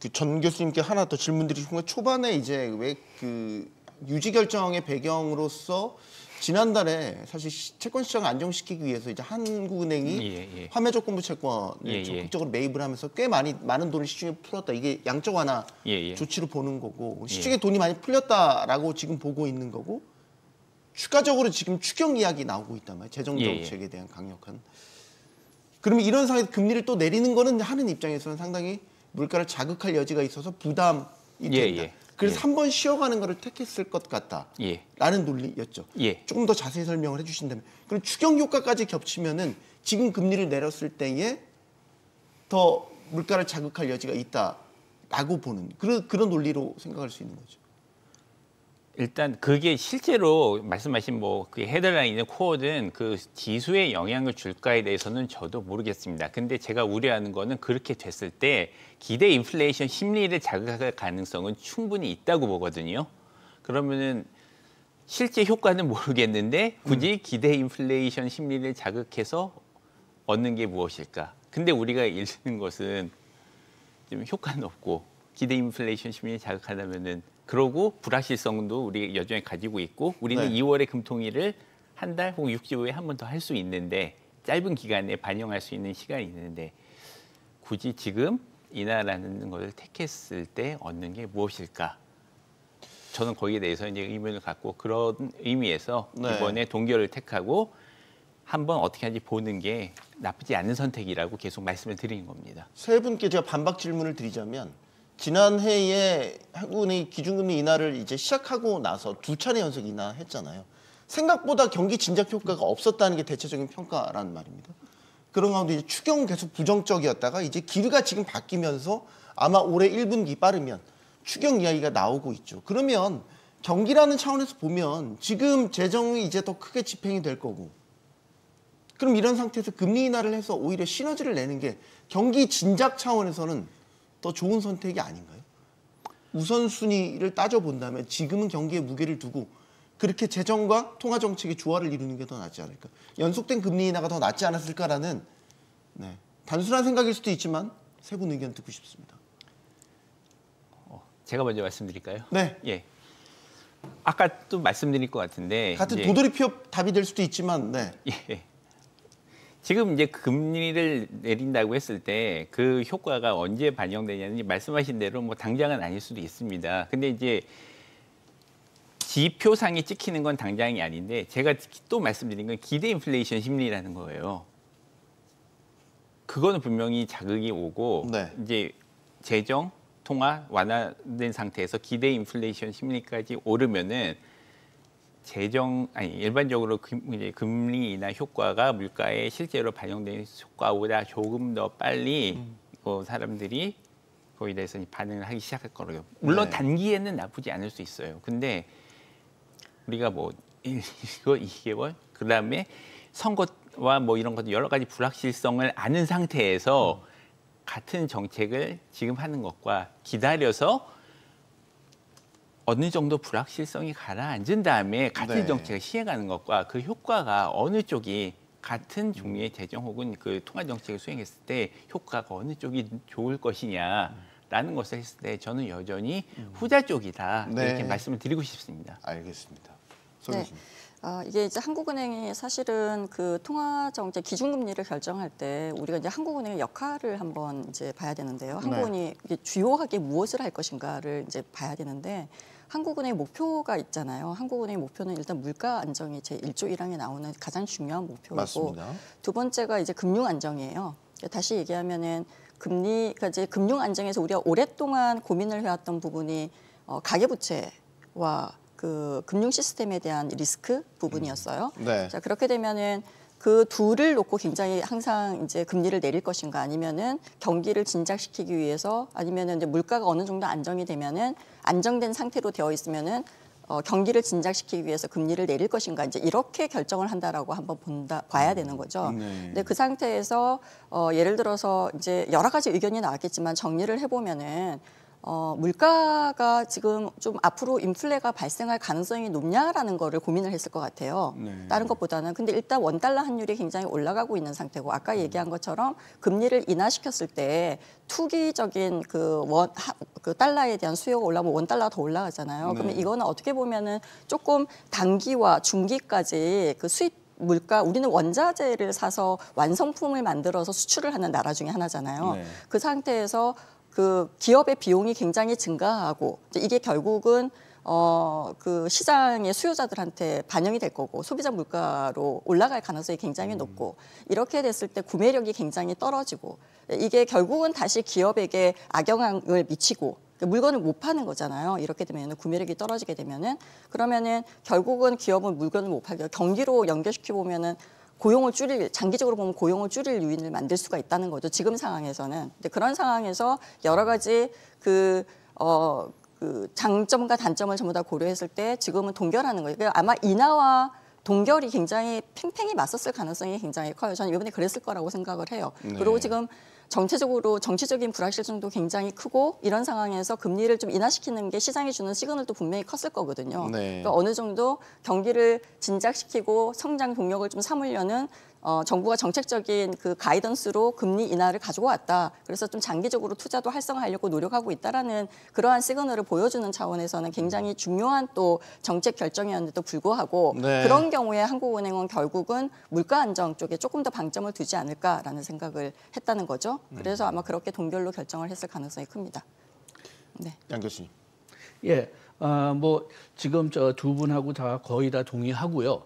그 전 교수님께 하나 더 질문 드리고 싶은 건 초반에 이제 왜 그 유지 결정의 배경으로서 지난달에 사실 채권 시장을 안정시키기 위해서 이제 한국은행이 화매 조건부 채권을 적극적으로 매입을 하면서 꽤 많은 돈을 시중에 풀었다. 이게 양적 완화 조치로 보는 거고 시중에 돈이 많이 풀렸다라고 지금 보고 있는 거고 추가적으로 지금 추경 이야기 나오고 있단 말이에요. 재정 정책에 대한 강력한. 그러면 이런 상황에서 금리를 또 내리는 거는 하는 입장에서는 상당히 물가를 자극할 여지가 있어서 부담이 된다. 그래서 한 번 쉬어가는 거를 택했을 것 같다라는 논리였죠. 조금 더 자세히 설명을 해주신다면. 그럼 추경 효과까지 겹치면은 지금 금리를 내렸을 때에 더 물가를 자극할 여지가 있다라고 보는 그런 논리로 생각할 수 있는 거죠. 일단 그게 실제로 말씀하신 뭐 그 헤드라인이든 코어든 그 지수에 영향을 줄까에 대해서는 저도 모르겠습니다. 근데 제가 우려하는 거는 그렇게 됐을 때 기대 인플레이션 심리를 자극할 가능성은 충분히 있다고 보거든요. 그러면은 실제 효과는 모르겠는데 굳이 기대 인플레이션 심리를 자극해서 얻는 게 무엇일까? 근데 우리가 읽는 것은 좀 효과는 없고 기대 인플레이션 심리를 자극하려면은 그러고 불확실성도 우리 여전히 가지고 있고 우리는 2월에 금통위를 한 달 혹은 6주 후에 한 번 더 할 수 있는데 짧은 기간에 반영할 수 있는 시간이 있는데 굳이 지금 인하라는 것을 택했을 때 얻는 게 무엇일까? 저는 거기에 대해서 이제 의문을 갖고 그런 의미에서 이번에 동결을 택하고 한번 어떻게 하는지 보는 게 나쁘지 않은 선택이라고 계속 말씀을 드리는 겁니다. 세 분께 제가 반박 질문을 드리자면 지난해에 한국은행이 기준금리 인하를 이제 시작하고 나서 2차례 연속 인하했잖아요. 생각보다 경기 진작 효과가 없었다는 게 대체적인 평가라는 말입니다. 그런 가운데 이제 추경 계속 부정적이었다가 이제 기류가 지금 바뀌면서 아마 올해 1분기 빠르면 추경 이야기가 나오고 있죠. 그러면 경기라는 차원에서 보면 지금 재정이 이제 더 크게 집행이 될 거고 그럼 이런 상태에서 금리 인하를 해서 오히려 시너지를 내는 게 경기 진작 차원에서는 더 좋은 선택이 아닌가요? 우선순위를 따져본다면 지금은 경기에 무게를 두고 그렇게 재정과 통화정책의 조화를 이루는 게 더 낫지 않을까. 연속된 금리 인하가 더 낫지 않았을까라는 단순한 생각일 수도 있지만 세 분 의견 듣고 싶습니다. 제가 먼저 말씀드릴까요? 네. 예. 아까 또 말씀드릴 것 같은데 같은 도돌이 피업 답이 될 수도 있지만 예. 지금 이제 금리를 내린다고 했을 때 그 효과가 언제 반영되냐는 말씀하신 대로 뭐 당장은 아닐 수도 있습니다. 근데 이제 지표상에 찍히는 건 당장이 아닌데 제가 또 말씀드린 건 기대 인플레이션 심리라는 거예요. 그거는 분명히 자극이 오고 네. 이제 재정 통화 완화된 상태에서 기대 인플레이션 심리까지 오르면은 일반적으로 이제 금리 인하 효과가 물가에 실제로 반영된 효과보다 조금 더 빨리 사람들이 거기에 대해서 반응을 하기 시작할 거라고요. 물론 네. 단기에는 나쁘지 않을 수 있어요. 근데 우리가 뭐 이거 2개월 그다음에 선거와 뭐 이런 것도 여러 가지 불확실성을 아는 상태에서 같은 정책을 지금 하는 것과 기다려서 어느 정도 불확실성이 가라앉은 다음에 같은 네. 정책을 시행하는 것과 그 효과가 어느 쪽이 같은 종류의 재정 혹은 그 통화 정책을 수행했을 때 효과가 어느 쪽이 좋을 것이냐라는 것을 했을 때 저는 여전히 후자 쪽이다 네. 이렇게 말씀을 드리고 싶습니다. 알겠습니다. 네. 이게 이제 한국은행이 사실은 그 통화정책 기준금리를 결정할 때 우리가 이제 한국은행의 역할을 한번 이제 봐야 되는데요. 한국은행이 이게 주요하게 무엇을 할 것인가를 이제 봐야 되는데 한국은행의 목표가 있잖아요. 한국은행의 목표는 일단 물가 안정이 제 1조 1항에 나오는 가장 중요한 목표이고 맞습니다. 두 번째가 이제 금융 안정이에요. 다시 얘기하면은 그러니까 이제 금융 안정에서 우리가 오랫동안 고민을 해왔던 부분이 가계부채와 그 금융 시스템에 대한 리스크 부분이었어요. 네. 자, 그렇게 되면은 그 둘을 놓고 굉장히 항상 이제 금리를 내릴 것인가 아니면은 경기를 진작시키기 위해서 아니면은 이제 물가가 어느 정도 안정이 되면은 안정된 상태로 되어 있으면은 경기를 진작시키기 위해서 금리를 내릴 것인가 이제 이렇게 결정을 한다라고 한번 봐야 되는 거죠. 네. 근데 그 상태에서 예를 들어서 이제 여러 가지 의견이 나왔겠지만 정리를 해보면은 물가가 지금 좀 앞으로 인플레가 발생할 가능성이 높냐라는 거를 고민을 했을 것 같아요. 네. 다른 것보다는. 근데 일단 원달러 환율이 굉장히 올라가고 있는 상태고 아까 얘기한 것처럼 금리를 인하시켰을 때 투기적인 그 달러에 대한 수요가 올라오면 원달러가 더 올라가잖아요. 네. 그러면 이거는 어떻게 보면은 조금 단기와 중기까지 그 수입 물가 우리는 원자재를 사서 완성품을 만들어서 수출을 하는 나라 중에 하나잖아요. 네. 그 상태에서 그 기업의 비용이 굉장히 증가하고 이게 결국은 그 시장의 수요자들한테 반영이 될 거고 소비자 물가로 올라갈 가능성이 굉장히 높고 이렇게 됐을 때 구매력이 굉장히 떨어지고 이게 결국은 다시 기업에게 악영향을 미치고 물건을 못 파는 거잖아요. 이렇게 되면 구매력이 떨어지게 되면은 그러면은 결국은 기업은 물건을 못 팔게 경기로 연결시켜 보면은 장기적으로 보면 고용을 줄일 요인을 만들 수가 있다는 거죠. 지금 상황에서는. 근데 그런 상황에서 여러 가지 그 장점과 단점을 전부 다 고려했을 때 지금은 동결하는 거예요. 그러니까 아마 인하와 동결이 굉장히 팽팽히 맞섰을 가능성이 굉장히 커요. 저는 이번에 그랬을 거라고 생각을 해요. 네. 그리고 지금 정치적인 불확실성도 굉장히 크고 이런 상황에서 금리를 좀 인하시키는 게 시장이 주는 시그널도 분명히 컸을 거거든요. 네. 그러니까 어느 정도 경기를 진작시키고 성장 동력을 좀 삼으려는 정부가 정책적인 그 가이던스로 금리 인하를 가지고 왔다. 그래서 좀 장기적으로 투자도 활성화하려고 노력하고 있다라는 그러한 시그널을 보여주는 차원에서는 굉장히 중요한 또 정책 결정이었는데도 불구하고 네. 그런 경우에 한국은행은 결국은 물가 안정 쪽에 조금 더 방점을 두지 않을까라는 생각을 했다는 거죠. 그래서 아마 그렇게 동결로 결정을 했을 가능성이 큽니다. 네. 양 교수님. 예, 뭐 지금 저 두 분하고 다 거의 다 동의하고요.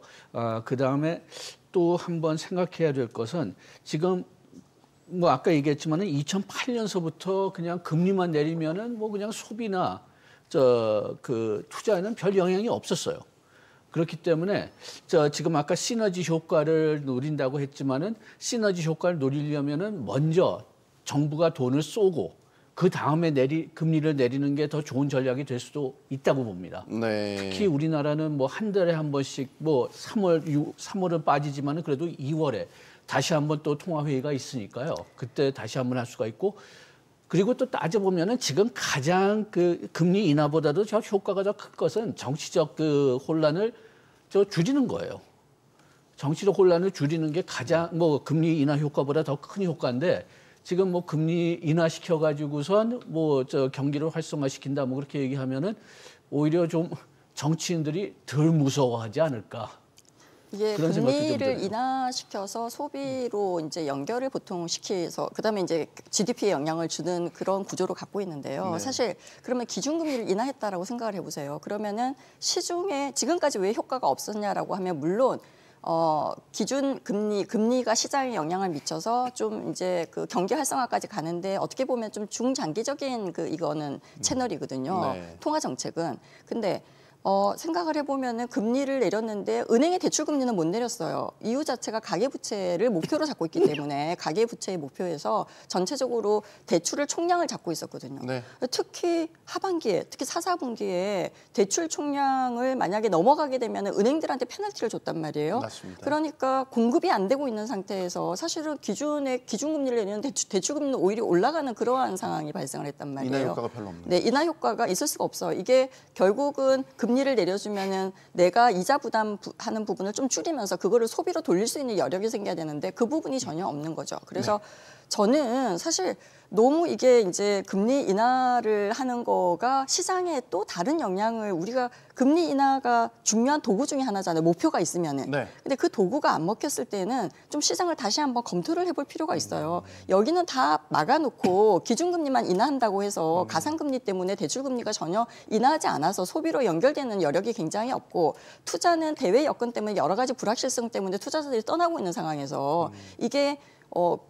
그 다음에 또 한번 생각해야 될 것은 지금 뭐 아까 얘기했지만은 2008년서부터 그냥 금리만 내리면은 뭐 그냥 소비나 그 투자에는 별 영향이 없었어요. 그렇기 때문에 지금 아까 시너지 효과를 노린다고 했지만은 시너지 효과를 노리려면은 먼저 정부가 돈을 쏘고 그 다음에 금리를 내리는 게 더 좋은 전략이 될 수도 있다고 봅니다. 네. 특히 우리나라는 뭐 한 달에 한 번씩 뭐 3월은 빠지지만은 그래도 2월에 다시 한번 또 통화회의가 있으니까요. 그때 다시 한번 할 수가 있고 그리고 또 따져보면은 지금 가장 그 금리 인하보다도 저 효과가 더 큰 것은 정치적 그 혼란을 줄이는 거예요. 정치적 혼란을 줄이는 게 가장 뭐 금리 인하 효과보다 더 큰 효과인데 지금 뭐 금리 인하시켜가지고선 뭐 경기를 활성화시킨다 뭐 그렇게 얘기하면은 오히려 좀 정치인들이 덜 무서워하지 않을까. 이게 그런 생각도 좀 금리를 들어요. 인하시켜서 소비로 이제 연결을 보통 시켜서 그다음에 이제 GDP에 영향을 주는 그런 구조로 갖고 있는데요. 네. 사실 그러면 기준금리를 인하했다라고 생각을 해보세요. 그러면은 시중에 지금까지 왜 효과가 없었냐라고 하면 물론 기준 금리가 시장에 영향을 미쳐서 좀 이제 그 경기 활성화까지 가는데 어떻게 보면 좀 중장기적인 이거는 채널이거든요. 네. 통화 정책은. 근데 생각을 해보면은 금리를 내렸는데 은행의 대출 금리는 못 내렸어요. 이유 자체가 가계부채를 목표로 잡고 있기 때문에 가계부채의 목표에서 전체적으로 대출을 총량을 잡고 있었거든요. 네. 특히 하반기에, 특히 4, 4분기에 대출 총량을 만약에 넘어가게 되면 은행들한테 페널티를 줬단 말이에요. 맞습니다. 그러니까 공급이 안 되고 있는 상태에서 사실은 기준금리를 내리는 대출금리는 오히려 올라가는 그러한 상황이 발생을 했단 말이에요. 인하 효과가 별로 없네요. 네, 인하 효과가 있을 수가 없어요. 이게 결국은 금리를 내려주면은 내가 이자 부담하는 부분을 좀 줄이면서 그거를 소비로 돌릴 수 있는 여력이 생겨야 되는데 그 부분이 전혀 없는 거죠. 그래서 저는 사실 너무 이게 이제 금리 인하를 하는 거가 시장에 또 다른 영향을 우리가 금리 인하가 중요한 도구 중에 하나잖아요. 목표가 있으면은. 네. 근데 그 도구가 안 먹혔을 때는 좀 시장을 다시 한번 검토를 해볼 필요가 있어요. 여기는 다 막아놓고 기준금리만 인하한다고 해서 가상금리 때문에 대출금리가 전혀 인하하지 않아서 소비로 연결되는 여력이 굉장히 없고 투자는 대외 여건 때문에 여러 가지 불확실성 때문에 투자자들이 떠나고 있는 상황에서 이게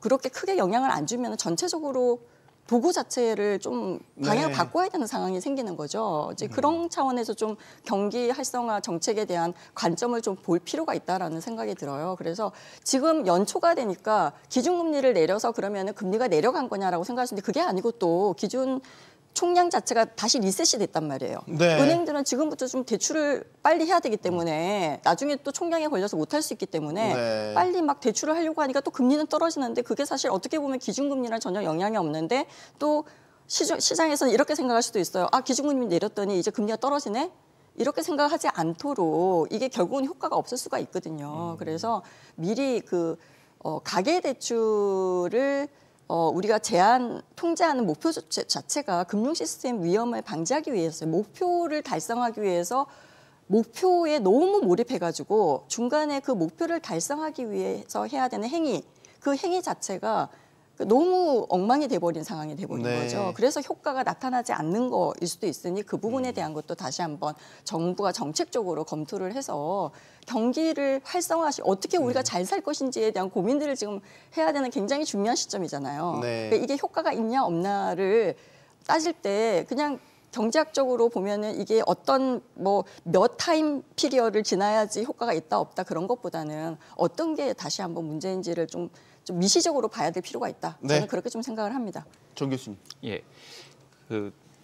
그렇게 크게 영향을 안 주면 전체적으로 도구 자체를 좀 방향을 네. 바꿔야 되는 상황이 생기는 거죠. 이제 그런 차원에서 좀 경기 활성화 정책에 대한 관점을 좀 볼 필요가 있다라는 생각이 들어요. 그래서 지금 연초가 되니까 기준금리를 내려서 그러면은 금리가 내려간 거냐라고 생각하시는데 그게 아니고 또 기준 총량 자체가 다시 리셋이 됐단 말이에요. 네. 은행들은 지금부터 좀 대출을 빨리 해야 되기 때문에 나중에 또 총량에 걸려서 못할 수 있기 때문에 네. 빨리 막 대출을 하려고 하니까 또 금리는 떨어지는데 그게 사실 어떻게 보면 기준금리랑 전혀 영향이 없는데 또 시장에서는 이렇게 생각할 수도 있어요. 아, 기준금리 내렸더니 이제 금리가 떨어지네? 이렇게 생각하지 않도록 이게 결국은 효과가 없을 수가 있거든요. 그래서 미리 가계대출을 우리가 통제하는 목표 자체가 금융 시스템 위험을 방지하기 위해서 목표를 달성하기 위해서 목표에 너무 몰입해가지고 중간에 그 목표를 달성하기 위해서 해야 되는 행위, 그 행위 자체가 너무 엉망이 돼버린 상황이 돼버린 네. 거죠. 그래서 효과가 나타나지 않는 거일 수도 있으니 그 부분에 대한 것도 다시 한번 정부가 정책적으로 검토를 해서 경기를 어떻게 우리가 잘 살 것인지에 대한 고민들을 지금 해야 되는 굉장히 중요한 시점이잖아요. 네. 그러니까 이게 효과가 있냐 없나를 따질 때 그냥 경제학적으로 보면은 이게 어떤 몇 타임 피리어드를 지나야지 효과가 있다 없다 그런 것보다는 어떤 게 다시 한번 문제인지를 좀 미시적으로 봐야 될 필요가 있다. 저는 네. 그렇게 좀 생각을 합니다. 정 교수님. 예,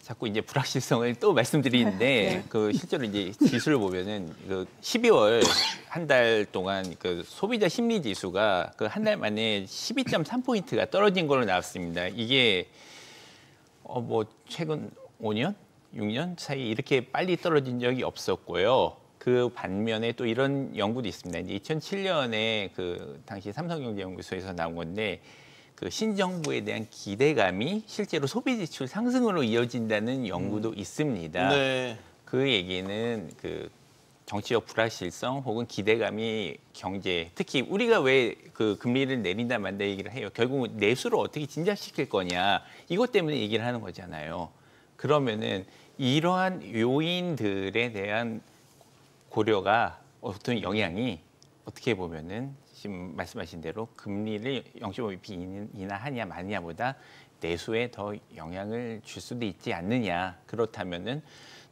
자꾸 이제 불확실성을 또 말씀드리는데 네. 실제로 이제 지수를 보면은 12월 한 달 동안 소비자 심리 지수가 한 달 만에 12.3포인트가 떨어진 걸로 나왔습니다. 이게 최근 5년, 6년 사이 이렇게 빨리 떨어진 적이 없었고요. 그 반면에 또 이런 연구도 있습니다. 이제 2007년에 당시 삼성경제연구소에서 나온 건데 신정부에 대한 기대감이 실제로 소비 지출 상승으로 이어진다는 연구도 있습니다. 네. 그 얘기는 정치적 불확실성 혹은 기대감이 경제, 특히 우리가 왜 금리를 내린다 만다 얘기를 해요. 결국은 내수를 어떻게 진작시킬 거냐 이것 때문에 얘기를 하는 거잖아요. 그러면은 이러한 요인들에 대한 고려가 어떤 영향이 어떻게 보면은 지금 말씀하신 대로 금리를 0.5bp 인하하냐 마냐보다 내수에 더 영향을 줄 수도 있지 않느냐. 그렇다면은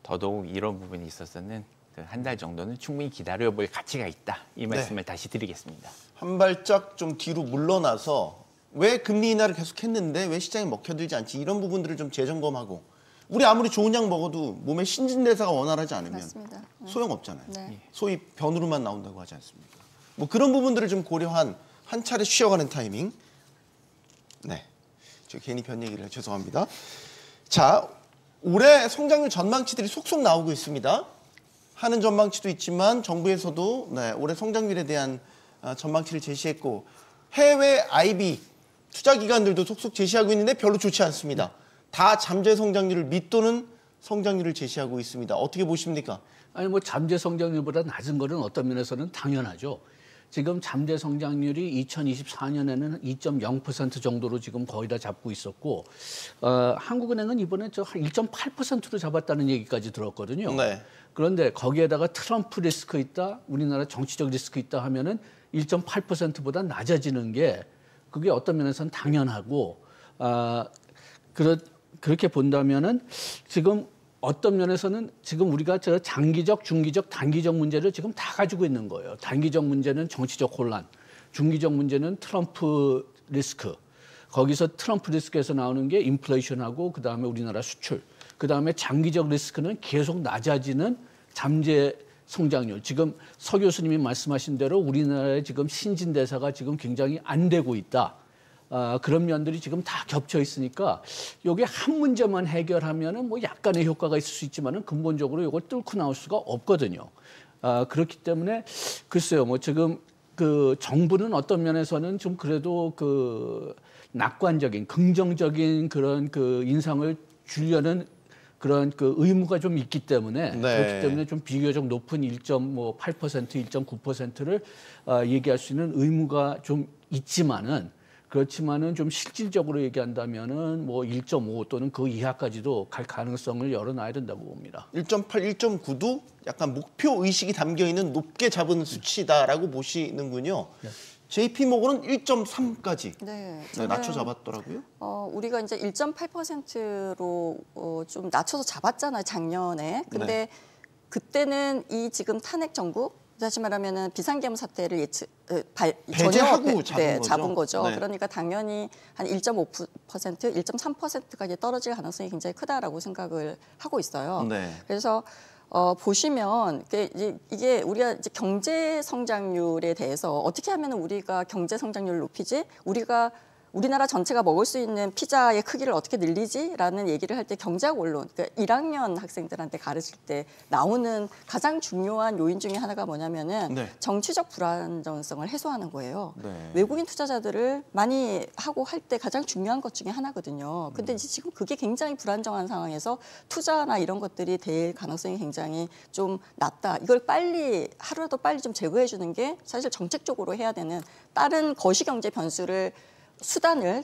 더더욱 이런 부분이 있어서는 한 달 정도는 충분히 기다려볼 가치가 있다. 이 말씀을 다시 드리겠습니다. 한 발짝 좀 뒤로 물러나서 왜 금리 인하를 계속했는데 왜 시장에 먹혀들지 않지 이런 부분들을 좀 재점검하고 우리 아무리 좋은 약 먹어도 몸의 신진대사가 원활하지 않으면 맞습니다. 소용없잖아요. 네. 소위 변으로만 나온다고 하지 않습니까? 그런 부분들을 좀 고려한 한 차례 쉬어가는 타이밍. 네, 저 괜히 변 얘기를 해서 죄송합니다. 자, 올해 성장률 전망치들이 속속 나오고 있습니다. 하는 전망치도 있지만 정부에서도 올해 성장률에 대한 전망치를 제시했고 해외 IB 투자기관들도 속속 제시하고 있는데 별로 좋지 않습니다. 다 잠재 성장률을 밑도는 성장률을 제시하고 있습니다. 어떻게 보십니까? 아니 잠재 성장률보다 낮은 거는 어떤 면에서는 당연하죠. 지금 잠재 성장률이 2024년에는 2.0% 정도로 지금 거의 다 잡고 있었고 한국은행은 이번에 저 한 1.8%로 잡았다는 얘기까지 들었거든요. 네. 그런데 거기에다가 트럼프 리스크 있다, 우리나라 정치적 리스크 있다 하면은 1.8%보다 낮아지는 게 그게 어떤 면에서는 당연하고 그렇게 본다면은 지금 어떤 면에서는 지금 우리가 저 장기적, 중기적, 단기적 문제를 지금 다 가지고 있는 거예요. 단기적 문제는 정치적 혼란, 중기적 문제는 트럼프 리스크. 거기서 트럼프 리스크에서 나오는 게 인플레이션하고 그다음에 우리나라 수출. 그다음에 장기적 리스크는 계속 낮아지는 잠재 성장률. 지금 서 교수님이 말씀하신 대로 우리나라의 지금 신진대사가 지금 굉장히 안 되고 있다. 그런 면들이 지금 다 겹쳐 있으니까 여기 한 문제만 해결하면은 뭐 약간의 효과가 있을 수 있지만은 근본적으로 이걸 뚫고 나올 수가 없거든요. 그렇기 때문에 글쎄요, 뭐 지금 그 정부는 어떤 면에서는 좀 그래도 그 낙관적인 긍정적인 그런 그 인상을 주려는 그런 그 의무가 좀 있기 때문에 네. 그렇기 때문에 좀 비교적 높은 1.8%, 1.9%를 얘기할 수 있는 의무가 좀 있지만은 그렇지만은 좀 실질적으로 얘기한다면은 뭐 1.5 또는 그 이하까지도 갈 가능성을 열어놔야 된다고 봅니다. 1.8, 1.9도 약간 목표 의식이 담겨 있는 높게 잡은 수치다라고 보시는군요. 네. JP모건은 1.3까지 네, 낮춰 잡았더라고요. 우리가 이제 1.8%로 좀 낮춰서 잡았잖아요, 작년에. 근데 네. 그때는 이 지금 탄핵 정부, 다시 말하면은 비상계엄 사태를 배제하고 잡은 거죠. 네. 그러니까 당연히 한 1.5%, 1.3%까지 떨어질 가능성이 굉장히 크다라고 생각을 하고 있어요. 네. 그래서 보시면 이게 우리가 이제 경제 성장률에 대해서 어떻게 하면 우리가 경제 성장률을 높이지? 우리나라 전체가 먹을 수 있는 피자의 크기를 어떻게 늘리지라는 얘기를 할 때 경제학 원론, 그러니까 1학년 학생들한테 가르칠 때 나오는 가장 중요한 요인 중에 하나가 뭐냐면은 네. 정치적 불안정성을 해소하는 거예요. 네. 외국인 투자자들을 많이 하고 할 때 가장 중요한 것 중에 하나거든요. 근데 이제 지금 그게 굉장히 불안정한 상황에서 투자나 이런 것들이 될 가능성이 굉장히 좀 낮다. 이걸 하루라도 빨리 좀 제거해 주는 게 사실 정책적으로 해야 되는 다른 거시경제 변수를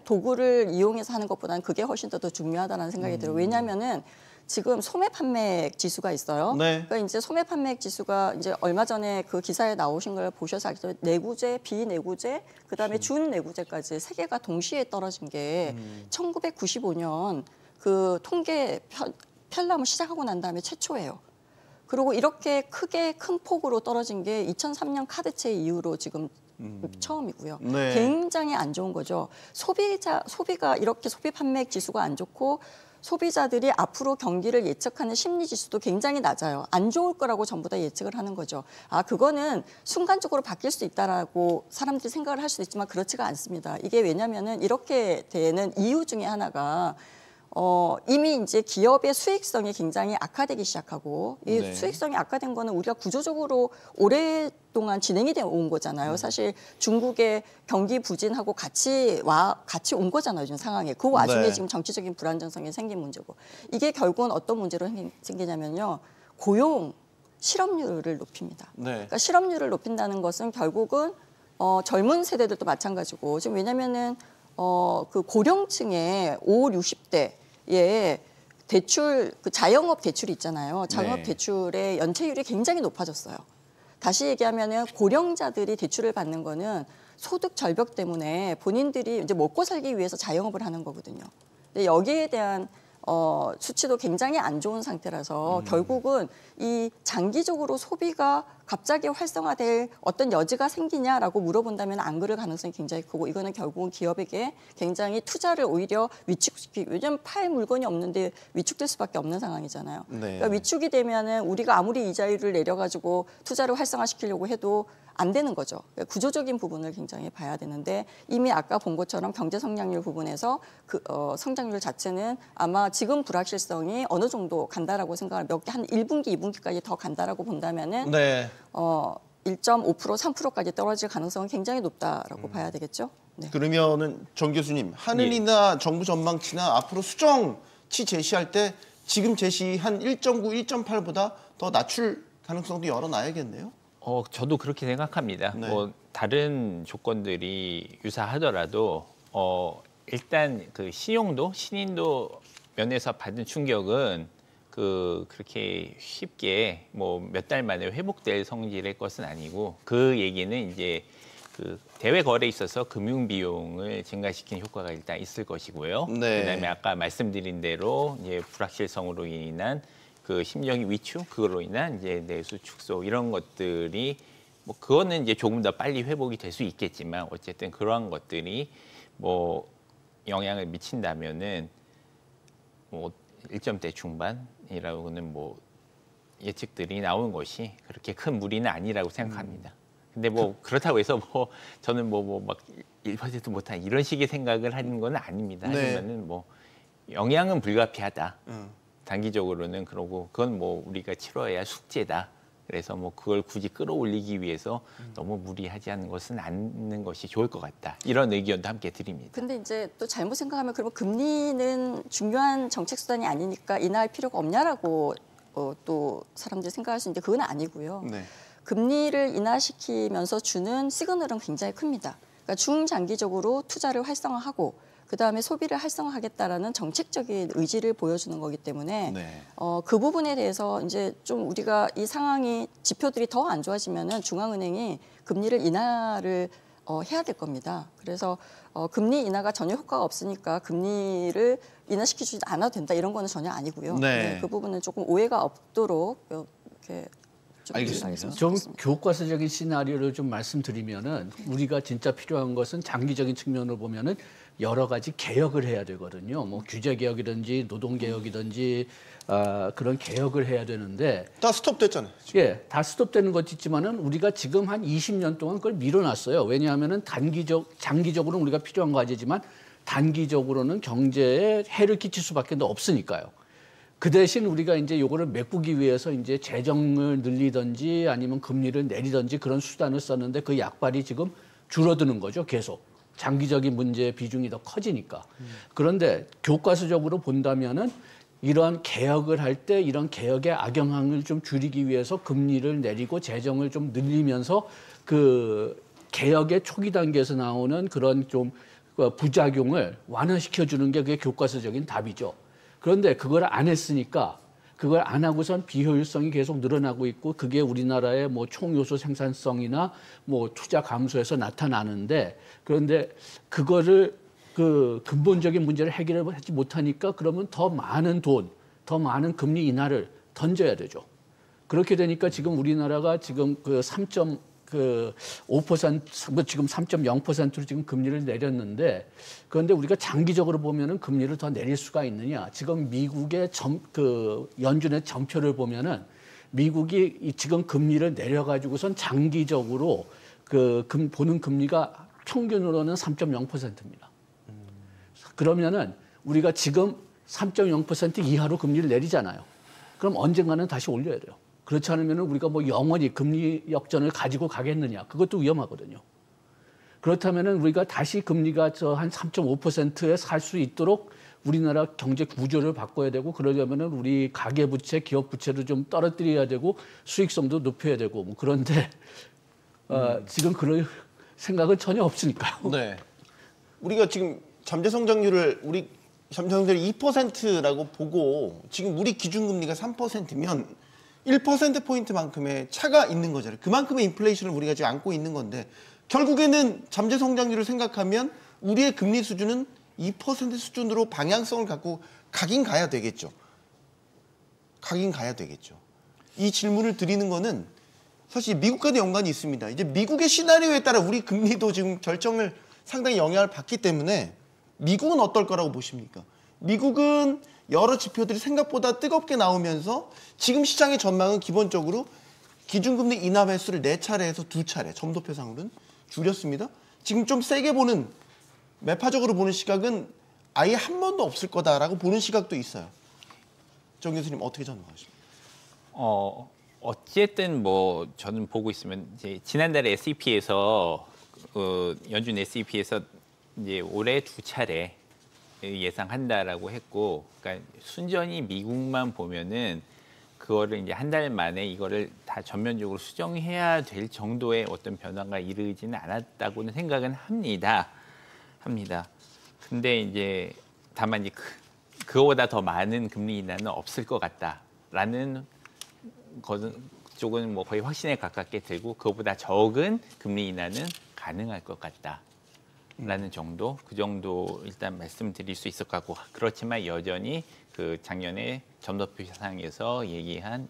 도구를 이용해서 하는 것보다는 그게 훨씬 더 중요하다는 생각이 들어요. 왜냐하면은 지금 소매 판매액 지수가 있어요. 네. 그러니까 이제 소매 판매액 지수가 이제 얼마 전에 그 기사에 나오신 걸 보셔서 알겠지만 내구재, 비내구재, 그다음에 준내구재까지 세 개가 동시에 떨어진 게 1995년 그 통계 편람을 시작하고 난 다음에 최초예요. 그리고 이렇게 큰 폭으로 떨어진 게 2003년 카드채 이후로 지금 처음이고요. 네. 굉장히 안 좋은 거죠. 소비가 이렇게 소비 판매액 지수가 안 좋고 소비자들이 앞으로 경기를 예측하는 심리 지수도 굉장히 낮아요. 안 좋을 거라고 전부 다 예측을 하는 거죠. 그거는 순간적으로 바뀔 수 있다라고 사람들이 생각을 할 수도 있지만 그렇지가 않습니다. 이게 왜냐면은 이렇게 되는 이유 중에 하나가 이미 이제 기업의 수익성이 굉장히 악화되기 시작하고 이 네. 수익성이 악화된 거는 우리가 구조적으로 오랫동안 진행이 되어 온 거잖아요. 사실 중국의 경기 부진하고 같이 온 거잖아요. 지금 상황에. 그 와중에 네. 지금 정치적인 불안정성이 생긴 문제고 이게 결국은 어떤 문제로 생기냐면요. 고용 실업률을 높입니다. 네. 그러니까 실업률을 높인다는 것은 결국은 젊은 세대들도 마찬가지고 지금 왜냐면은 그 고령층의 5, 60대의 대출, 그 자영업 대출이 있잖아요. 자영업 네. 대출의 연체율이 굉장히 높아졌어요. 다시 얘기하면은 고령자들이 대출을 받는 거는 소득 절벽 때문에 본인들이 이제 먹고 살기 위해서 자영업을 하는 거거든요. 근데 여기에 대한 수치도 굉장히 안 좋은 상태라서 결국은 이 장기적으로 소비가 갑자기 활성화될 어떤 여지가 생기냐라고 물어본다면 안 그럴 가능성이 굉장히 크고 이거는 결국은 기업에게 굉장히 투자를 오히려 왜냐하면 팔 물건이 없는데 위축될 수밖에 없는 상황이잖아요. 네. 그러니까 위축이 되면은 우리가 아무리 이자율을 내려가지고 투자를 활성화시키려고 해도 안 되는 거죠. 그러니까 구조적인 부분을 굉장히 봐야 되는데 이미 아까 본 것처럼 경제 성장률 부분에서 성장률 자체는 아마 지금 불확실성이 어느 정도 간다라고 생각을 한 1분기, 2분기까지 더 간다라고 본다면은 네. 1.5%, 3%까지 떨어질 가능성은 굉장히 높다라고 봐야 되겠죠. 네. 그러면은 정 교수님, 하늘이나 정부 전망치나 앞으로 수정치 제시할 때 지금 제시한 1.9, 1.8보다 더 낮출 가능성도 열어놔야겠네요. 저도 그렇게 생각합니다. 네. 뭐 다른 조건들이 유사하더라도 일단 그 신인도 면에서 받은 충격은 그렇게 쉽게 뭐 몇 달 만에 회복될 성질의 것은 아니고 그 얘기는 이제 그 대외 거래에 있어서 금융 비용을 증가시키는 효과가 일단 있을 것이고요. 네. 그다음에 아까 말씀드린 대로 이제 불확실성으로 인한 그 심적인 위축, 그걸로 인한 이제 내수 축소 이런 것들이 뭐 그거는 이제 조금 더 빨리 회복이 될 수 있겠지만 어쨌든 그러한 것들이 뭐 영향을 미친다면은 뭐 1점대 중반이라고는 뭐 예측들이 나오는 것이 그렇게 큰 무리는 아니라고 생각합니다. 근데 뭐 그렇다고 해서 뭐 저는 막 1% 못한 이런 식의 생각을 하는 건 아닙니다. 네. 하지만은 뭐 영향은 불가피하다. 단기적으로는 그러고 그건 뭐 우리가 치러야 할 숙제다. 그래서 뭐 그걸 굳이 끌어올리기 위해서 너무 무리하지 않는 것은 않는 것이 좋을 것 같다. 이런 의견도 함께 드립니다. 근데 이제 또 잘못 생각하면 그러면 금리는 중요한 정책 수단이 아니니까 인하할 필요가 없냐라고 또 사람들이 생각할 수 있는데 그건 아니고요. 네. 금리를 인하시키면서 주는 시그널은 굉장히 큽니다. 그러니까 중장기적으로 투자를 활성화하고 그다음에 소비를 활성화하겠다라는 정책적인 의지를 보여주는 거기 때문에 네. 그 부분에 대해서 이제 좀 우리가 이 상황이 지표들이 더 안 좋아지면은 중앙은행이 금리를 인하를 해야 될 겁니다. 그래서 금리 인하가 전혀 효과가 없으니까 금리를 인하시키지 않아도 된다 이런 거는 전혀 아니고요. 네. 그 부분은 조금 오해가 없도록 이렇게 좀 알겠습니다. 알겠으면 좀 좋겠습니다. 교과서적인 시나리오를 좀 말씀드리면은 우리가 진짜 필요한 것은 장기적인 측면으로 보면은 여러 가지 개혁을 해야 되거든요. 뭐 규제 개혁이든지 노동 개혁이든지 그런 개혁을 해야 되는데 다 스톱됐잖아요. 예, 다 스톱되는 것도 있지만은 우리가 지금 한 20년 동안 그걸 밀어놨어요. 왜냐하면은 장기적으로는 우리가 필요한 과제지만 단기적으로는 경제에 해를 끼칠 수밖에 없으니까요. 그 대신 우리가 이제 요거를 메꾸기 위해서 이제 재정을 늘리든지 아니면 금리를 내리든지 그런 수단을 썼는데 그 약발이 지금 줄어드는 거죠, 계속. 장기적인 문제의 비중이 더 커지니까. 그런데 교과서적으로 본다면은 이런 개혁을 할 때 이런 개혁의 악영향을 좀 줄이기 위해서 금리를 내리고 재정을 좀 늘리면서 그 개혁의 초기 단계에서 나오는 그런 좀 부작용을 완화시켜 주는 게 그게 교과서적인 답이죠. 그런데 그걸 안 했으니까 그걸 안 하고선 비효율성이 계속 늘어나고 있고 그게 우리나라의 뭐 총요소 생산성이나 뭐 투자 감소에서 나타나는데 그런데 그거를 그 근본적인 문제를 해결하지 못하니까 그러면 더 많은 돈, 더 많은 금리 인하를 던져야 되죠. 그렇게 되니까 지금 우리나라가 지금 그 3.5% 지금 3.0%로 지금 금리를 내렸는데 그런데 우리가 장기적으로 보면은 금리를 더 내릴 수가 있느냐? 지금 미국의 연준의 점표를 보면은 미국이 지금 금리를 내려가지고선 장기적으로 보는 금리가 평균으로는 3.0%입니다. 그러면은 우리가 지금 3.0% 이하로 금리를 내리잖아요. 그럼 언젠가는 다시 올려야 돼요. 그렇지 않으면 우리가 뭐 영원히 금리 역전을 가지고 가겠느냐. 그것도 위험하거든요. 그렇다면 우리가 다시 금리가 한 3.5%에 살 수 있도록 우리나라 경제 구조를 바꿔야 되고 그러려면 우리 가계부채, 기업부채를 좀 떨어뜨려야 되고 수익성도 높여야 되고 뭐 그런데 지금 그럴 생각은 전혀 없으니까요. 네. 우리가 지금 잠재 성장률을 2%라고 보고 지금 우리 기준금리가 3%면 1%포인트만큼의 차가 있는 거잖아요. 그만큼의 인플레이션을 우리가 지금 안고 있는 건데 결국에는 잠재 성장률을 생각하면 우리의 금리 수준은 2% 수준으로 방향성을 갖고 가긴 가야 되겠죠. 이 질문을 드리는 거는 사실 미국과도 연관이 있습니다. 이제 미국의 시나리오에 따라 우리 금리도 지금 결정을 상당히 영향을 받기 때문에 미국은 어떨 거라고 보십니까? 미국은 여러 지표들이 생각보다 뜨겁게 나오면서 지금 시장의 전망은 기본적으로 기준금리 인하 횟수를 4차례에서 2차례 점도표상으로는 줄였습니다. 지금 좀 세게 보는 매파적으로 보는 시각은 아예 한 번도 없을 거다라고 보는 시각도 있어요. 정 교수님 어떻게 전망하십니까? 어쨌든 뭐 저는 보고 있으면 이제 지난달에 S&P에서 연준 S&P에서 이제 올해 2차례 예상한다라고 했고, 그러니까 순전히 미국만 보면은 그거를 이제 한 달 만에 이거를 다 전면적으로 수정해야 될 정도의 어떤 변화가 이르지는 않았다고는 생각은 합니다. 근데 이제 다만 이제 그거보다 더 많은 금리 인하는 없을 것 같다라는 쪽은 뭐 거의 확신에 가깝게 들고 그거보다 적은 금리 인하는 가능할 것 같다라는 정도, 그 정도 일단 말씀드릴 수 있을 것 같고, 그렇지만 여전히 그 작년에 점도표상에서 얘기한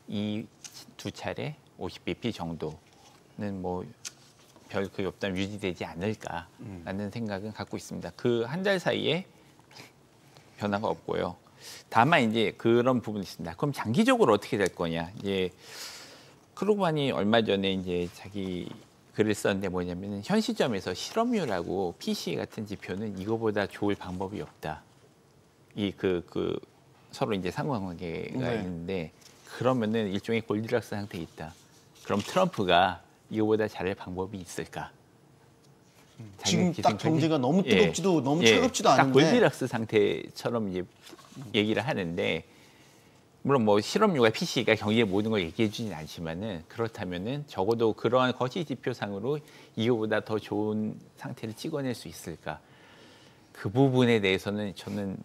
이 두 차례 50bp 정도는 뭐 별 그 없다면 유지되지 않을까라는 생각은 갖고 있습니다. 그 한 달 사이에 변화가 없고요. 다만 이제 그런 부분이 있습니다. 그럼 장기적으로 어떻게 될 거냐? 이제 크루그만이 얼마 전에 이제 자기 글을 썼는데 뭐냐면은 현 시점에서 실업률하고 PCE 같은 지표는 이거보다 좋을 방법이 없다. 이 서로 이제 상관관계가 네. 있는데 그러면은 일종의 골디락스 상태에 있다. 그럼 트럼프가 이거보다 잘할 방법이 있을까? 지금 딱 생각이- 경제가 너무 뜨겁지도 너무 차갑지도 딱 않은데 골디락스 상태처럼 이제 얘기를 하는데, 물론 뭐 실업률과 PC가 경제의 모든 걸 얘기해 주진 않지만은 그렇다면은 적어도 그러한 거시 지표상으로 이거보다 더 좋은 상태를 찍어낼 수 있을까? 그 부분에 대해서는 저는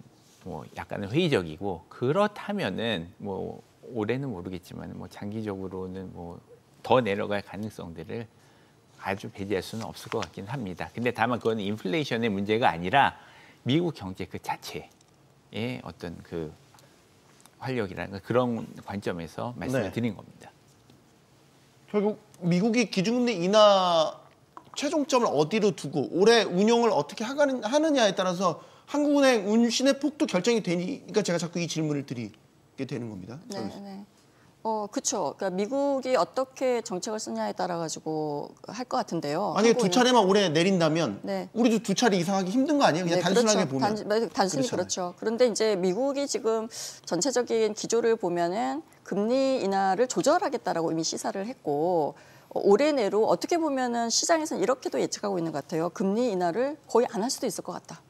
뭐 약간은 회의적이고, 그렇다면은 뭐 올해는 모르겠지만 뭐 장기적으로는 뭐 더 내려갈 가능성들을 아주 배제할 수는 없을 것 같긴 합니다. 근데 다만 그건 인플레이션의 문제가 아니라 미국 경제 그 자체의 어떤 그 활력이라는 그런 관점에서 말씀을 네. 드린 겁니다. 결국 미국이 기준금리 인하 최종점을 어디로 두고 올해 운용을 어떻게 하느냐에 따라서 한국은행 운신의 폭도 결정이 되니까 제가 자꾸 이 질문을 드리게 되는 겁니다. 네. 그렇죠. 그러니까 미국이 어떻게 정책을 쓰냐에 따라 가지고 할 것 같은데요. 만약에 두 한국은행- 차례만 올해 내린다면 네. 우리도 두 차례 이상하기 힘든 거 아니에요? 그냥 단순하게 그렇죠. 보면. 단순히 그렇잖아요. 그렇죠. 그런데 이제 미국이 지금 전체적인 기조를 보면은 금리 인하를 조절하겠다라고 이미 시사를 했고, 올해 내로 어떻게 보면은 시장에서는 이렇게도 예측하고 있는 것 같아요. 금리 인하를 거의 안 할 수도 있을 것 같다.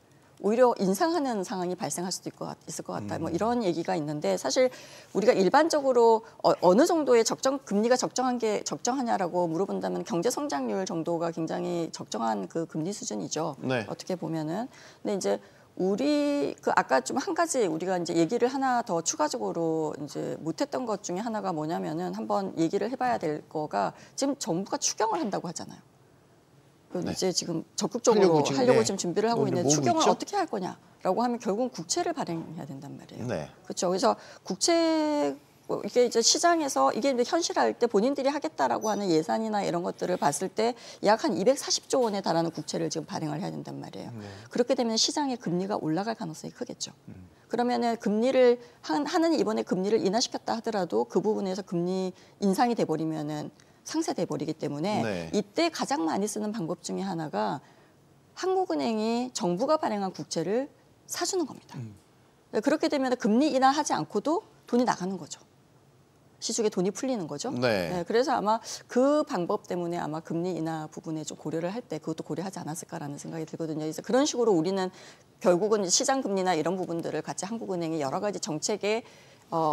오히려 인상하는 상황이 발생할 수도 있을 것 같다. 뭐 이런 얘기가 있는데, 사실 우리가 일반적으로 어느 정도의 금리가 적정하냐라고 물어본다면 경제 성장률 정도가 굉장히 적정한 그 금리 수준이죠. 네. 어떻게 보면은. 근데 이제 우리 아까 좀 한 가지 우리가 이제 얘기를 하나 더 추가적으로 이제 못했던 것 중에 하나가 뭐냐면은 한번 얘기를 해봐야 될 거가, 지금 정부가 추경을 한다고 하잖아요. 이제 지금 적극적으로 하려고 지금 준비를 하고 있는데, 추경을 어떻게 할 거냐라고 하면 결국은 국채를 발행해야 된단 말이에요. 네. 그렇죠. 그래서 국채 이게 이제 시장에서 이게 이제 현실화할 때 본인들이 하겠다라고 하는 예산이나 이런 것들을 봤을 때 약 한 240조 원에 달하는 국채를 지금 발행을 해야 된단 말이에요. 그렇게 되면 시장의 금리가 올라갈 가능성이 크겠죠. 그러면은 금리를 하는 이번에 금리를 인하시켰다 하더라도 그 부분에서 금리 인상이 돼버리면은 상쇄돼 버리기 때문에 네. 이때 가장 많이 쓰는 방법 중에 하나가 한국은행이 정부가 발행한 국채를 사주는 겁니다. 그렇게 되면 금리 인하하지 않고도 돈이 나가는 거죠. 시중에 돈이 풀리는 거죠. 네. 그래서 아마 그 방법 때문에 아마 금리 인하 부분에 좀 고려를 할 때 그것도 고려하지 않았을까라는 생각이 들거든요. 그래서 그런 식으로 우리는 결국은 시장 금리나 이런 부분들을 같이 한국은행이 여러 가지 정책에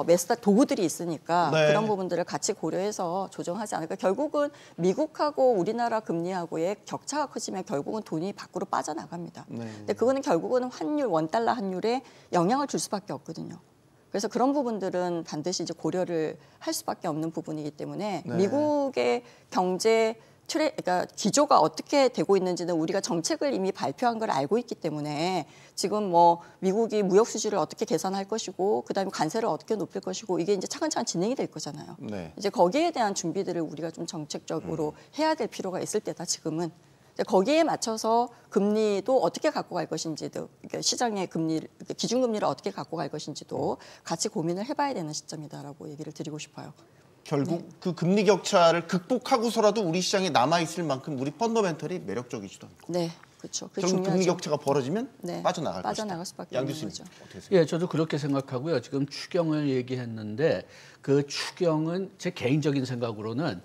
메스다 도구들이 있으니까 네. 그런 부분들을 같이 고려해서 조정하지 않을까. 결국은 미국하고 우리나라 금리하고의 격차가 커지면 결국은 돈이 밖으로 빠져나갑니다. 네. 근데 그거는 결국은 원달러 환율에 영향을 줄 수밖에 없거든요. 그래서 그런 부분들은 반드시 이제 고려를 할 수밖에 없는 부분이기 때문에 네. 미국의 경제 그러니까 기조가 어떻게 되고 있는지는 우리가 정책을 이미 발표한 걸 알고 있기 때문에 지금 뭐 미국이 무역 수지를 어떻게 개선할 것이고 그다음에 관세를 어떻게 높일 것이고 이게 이제 차근차근 진행이 될 거잖아요. 네. 이제 거기에 대한 준비들을 우리가 좀 정책적으로 해야 될 필요가 있을 때다 지금은. 거기에 맞춰서 금리도 어떻게 갖고 갈 것인지도, 그러니까 시장의 기준금리를 어떻게 갖고 갈 것인지도 같이 고민을 해봐야 되는 시점이다라고 얘기를 드리고 싶어요. 결국 그 금리 격차를 극복하고서라도 우리 시장에 남아 있을 만큼 우리 펀더멘털이 매력적이지도 않고. 네, 그렇죠. 그게 결국 금리 중요하죠. 격차가 벌어지면 네, 빠져나갈 빠져나갈 것이다. 수밖에 양 없는 교수님 거죠. 어떻게 생각하세요? 예, 저도 그렇게 생각하고요. 지금 추경을 얘기했는데 그 추경은 제 개인적인 생각으로는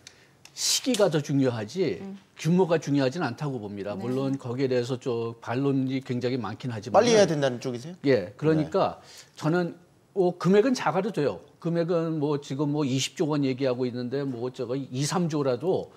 시기가 더 중요하지 규모가 중요하지는 않다고 봅니다. 물론 거기에 대해서 좀 반론이 굉장히 많긴 하지만 빨리 해야 된다는 쪽이세요? 예, 그러니까 저는 금액은 작아도 돼요. 금액은 뭐 지금 뭐 20조 원 얘기하고 있는데 뭐 저거 2, 3조라도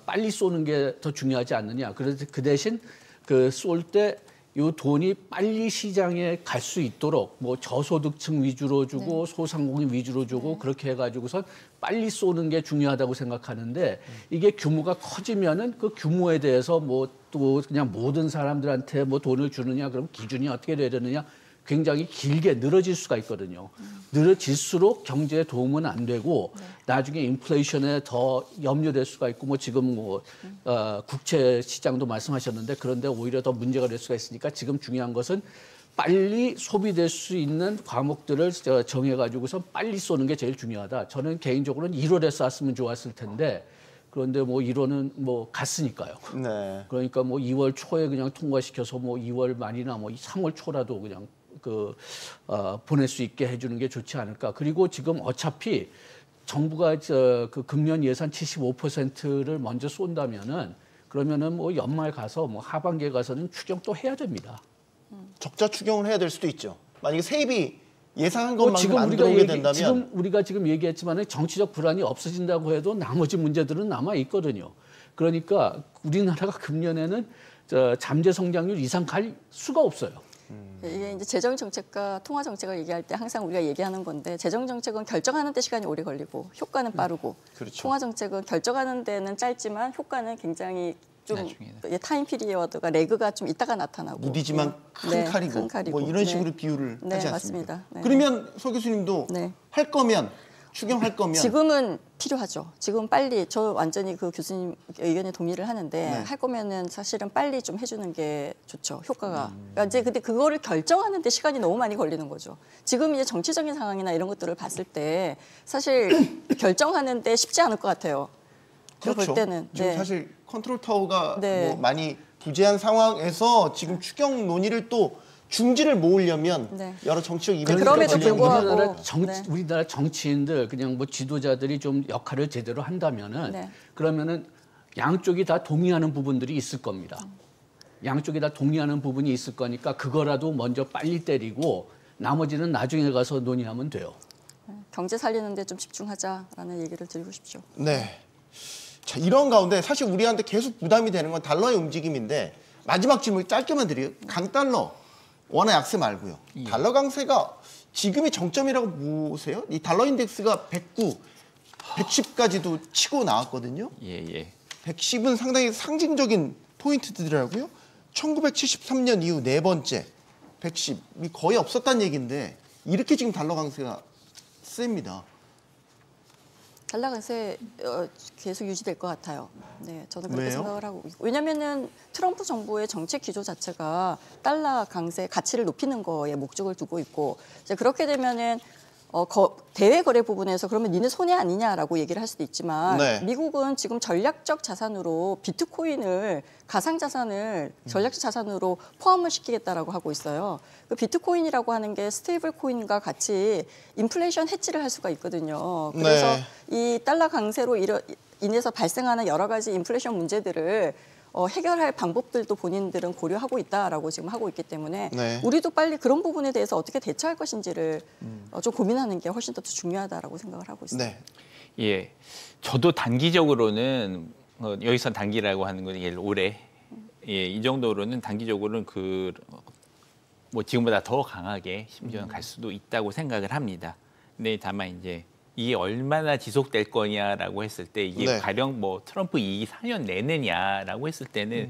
빨리 쏘는 게 더 중요하지 않느냐. 그래서 그 대신 그 쏠 때 이 돈이 빨리 시장에 갈 수 있도록 뭐 저소득층 위주로 주고 소상공인 위주로 주고 그렇게 해가지고선 빨리 쏘는 게 중요하다고 생각하는데 이게 규모가 커지면은 그 규모에 대해서 뭐 또 그냥 모든 사람들한테 뭐 돈을 주느냐 그럼 기준이 어떻게 돼야 되느냐 굉장히 길게 늘어질 수가 있거든요. 늘어질수록 경제에 도움은 안 되고 나중에 인플레이션에 더 염려될 수가 있고 뭐 지금 뭐 국채 시장도 말씀하셨는데 그런데 오히려 더 문제가 될 수가 있으니까 지금 중요한 것은 빨리 소비될 수 있는 과목들을 정해가지고서 빨리 쏘는 게 제일 중요하다. 저는 개인적으로는 1월에 쐈으면 좋았을 텐데 그런데 뭐 1월은 뭐 갔으니까요. 네. 그러니까 뭐 2월 초에 그냥 통과시켜서 뭐 2월 말이나 뭐 3월 초라도 그냥 보낼 수 있게 해주는 게 좋지 않을까. 그리고 지금 어차피 정부가 그 금년 예산 75%를 먼저 쏜다면은 그러면은 뭐 연말 가서 뭐 하반기에 가서는 추경 또 해야 됩니다. 적자 추경을 해야 될 수도 있죠. 만약에 세입이 예상한 뭐 것만큼 안 들어오게 된다면 지금 우리가 지금 얘기했지만 정치적 불안이 없어진다고 해도 나머지 문제들은 남아 있거든요. 그러니까 우리나라가 금년에는 잠재 성장률 이상 갈 수가 없어요. 이게 이제 재정 정책과 통화 정책을 얘기할 때 항상 우리가 얘기하는 건데 재정 정책은 결정하는 데 시간이 오래 걸리고 효과는 빠르고 그렇죠. 통화 정책은 결정하는 데는 짧지만 효과는 굉장히 좀 타임 피리어드가 레그가 좀 있다가 나타나고 무디지만 큰 칼이고 뭐 이런 식으로 비유를 하지 않습니까? 맞습니다. 네. 그러면 서 교수님도 할 거면 추경할 거면 지금은 필요하죠. 지금 빨리 저 완전히 그 교수님 의견에 동의를 하는데 할 거면은 사실은 빨리 좀 해주는 게 좋죠. 효과가. 그러니까 이제 근데 그거를 결정하는데 시간이 너무 많이 걸리는 거죠. 지금 이제 정치적인 상황이나 이런 것들을 봤을 때 사실 결정하는데 쉽지 않을 것 같아요. 그렇죠. 볼 때는 지금 사실 컨트롤 타워가 뭐 많이 부재한 상황에서 지금 추경 논의를 또 중지를 모으려면 여러 정치적 이벤트가 그럼에도 불구하고 우리나라 정치인들 그냥 뭐 지도자들이 좀 역할을 제대로 한다면은 그러면은 양쪽이 다 동의하는 부분들이 있을 겁니다. 양쪽이 다 동의하는 부분이 있을 거니까 그거라도 먼저 빨리 때리고 나머지는 나중에 가서 논의하면 돼요. 경제 살리는 데 좀 집중하자라는 얘기를 드리고 싶죠. 네. 자, 이런 가운데 사실 우리한테 계속 부담이 되는 건 달러의 움직임인데 마지막 질문 짧게만 드려요. 강달러 원화 약세 말고요. 달러 강세가 지금이 정점이라고 보세요? 이 달러 인덱스가 109, 110까지도 치고 나왔거든요. 110은 상당히 상징적인 포인트들이라고요. 1973년 이후 네 번째 110이 거의 없었다는 얘기인데 이렇게 지금 달러 강세가 셉니다. 달러 강세 계속 유지될 것 같아요. 네, 저는 그렇게 왜요? 생각을 하고 있고. 왜냐하면은 트럼프 정부의 정책 기조 자체가 달러 강세 가치를 높이는 거에 목적을 두고 있고 이제 그렇게 되면은 대외 거래 부분에서 그러면 니네 손해 아니냐라고 얘기를 할 수도 있지만 미국은 지금 전략적 자산으로 비트코인을 가상 자산을 전략적 자산으로 포함을 시키겠다라고 하고 있어요. 그 비트코인이라고 하는 게 스테이블 코인과 같이 인플레이션 해지를 할 수가 있거든요. 그래서 이 달러 강세로 인해서 발생하는 여러 가지 인플레이션 문제들을 해결할 방법들도 본인들은 고려하고 있다라고 지금 하고 있기 때문에 우리도 빨리 그런 부분에 대해서 어떻게 대처할 것인지를 좀 고민하는 게 훨씬 더 중요하다라고 생각을 하고 있습니다. 예, 저도 단기적으로는 여기서 단기라고 하는 건 올해 이 정도로는 단기적으로는 뭐 지금보다 더 강하게 심지어는 갈 수도 있다고 생각을 합니다. 근데 다만 이제 이게 얼마나 지속될 거냐라고 했을 때 이게 가령 뭐 트럼프 2기 4년 내내냐라고 했을 때는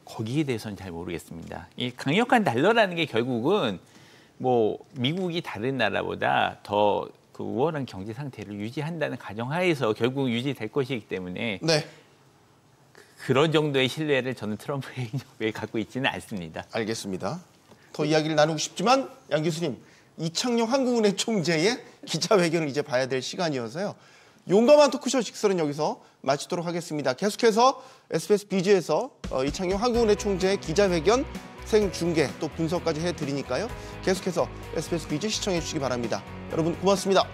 거기에 대해서는 잘 모르겠습니다. 이 강력한 달러라는 게 결국은 뭐 미국이 다른 나라보다 더 그 우월한 경제 상태를 유지한다는 가정하에서 결국 유지될 것이기 때문에 그런 정도의 신뢰를 저는 트럼프 행정부에 갖고 있지는 않습니다. 알겠습니다. 더 이야기를 나누고 싶지만 양 교수님 이창용 한국은행 총재의 기자회견을 이제 봐야 될 시간이어서요. 용감한 토크쇼 직설은 여기서 마치도록 하겠습니다. 계속해서 SBS 비즈에서 이창용 한국은행 총재의 기자회견 생중계 또 분석까지 해드리니까요. 계속해서 SBS 비즈 시청해 주시기 바랍니다. 여러분 고맙습니다.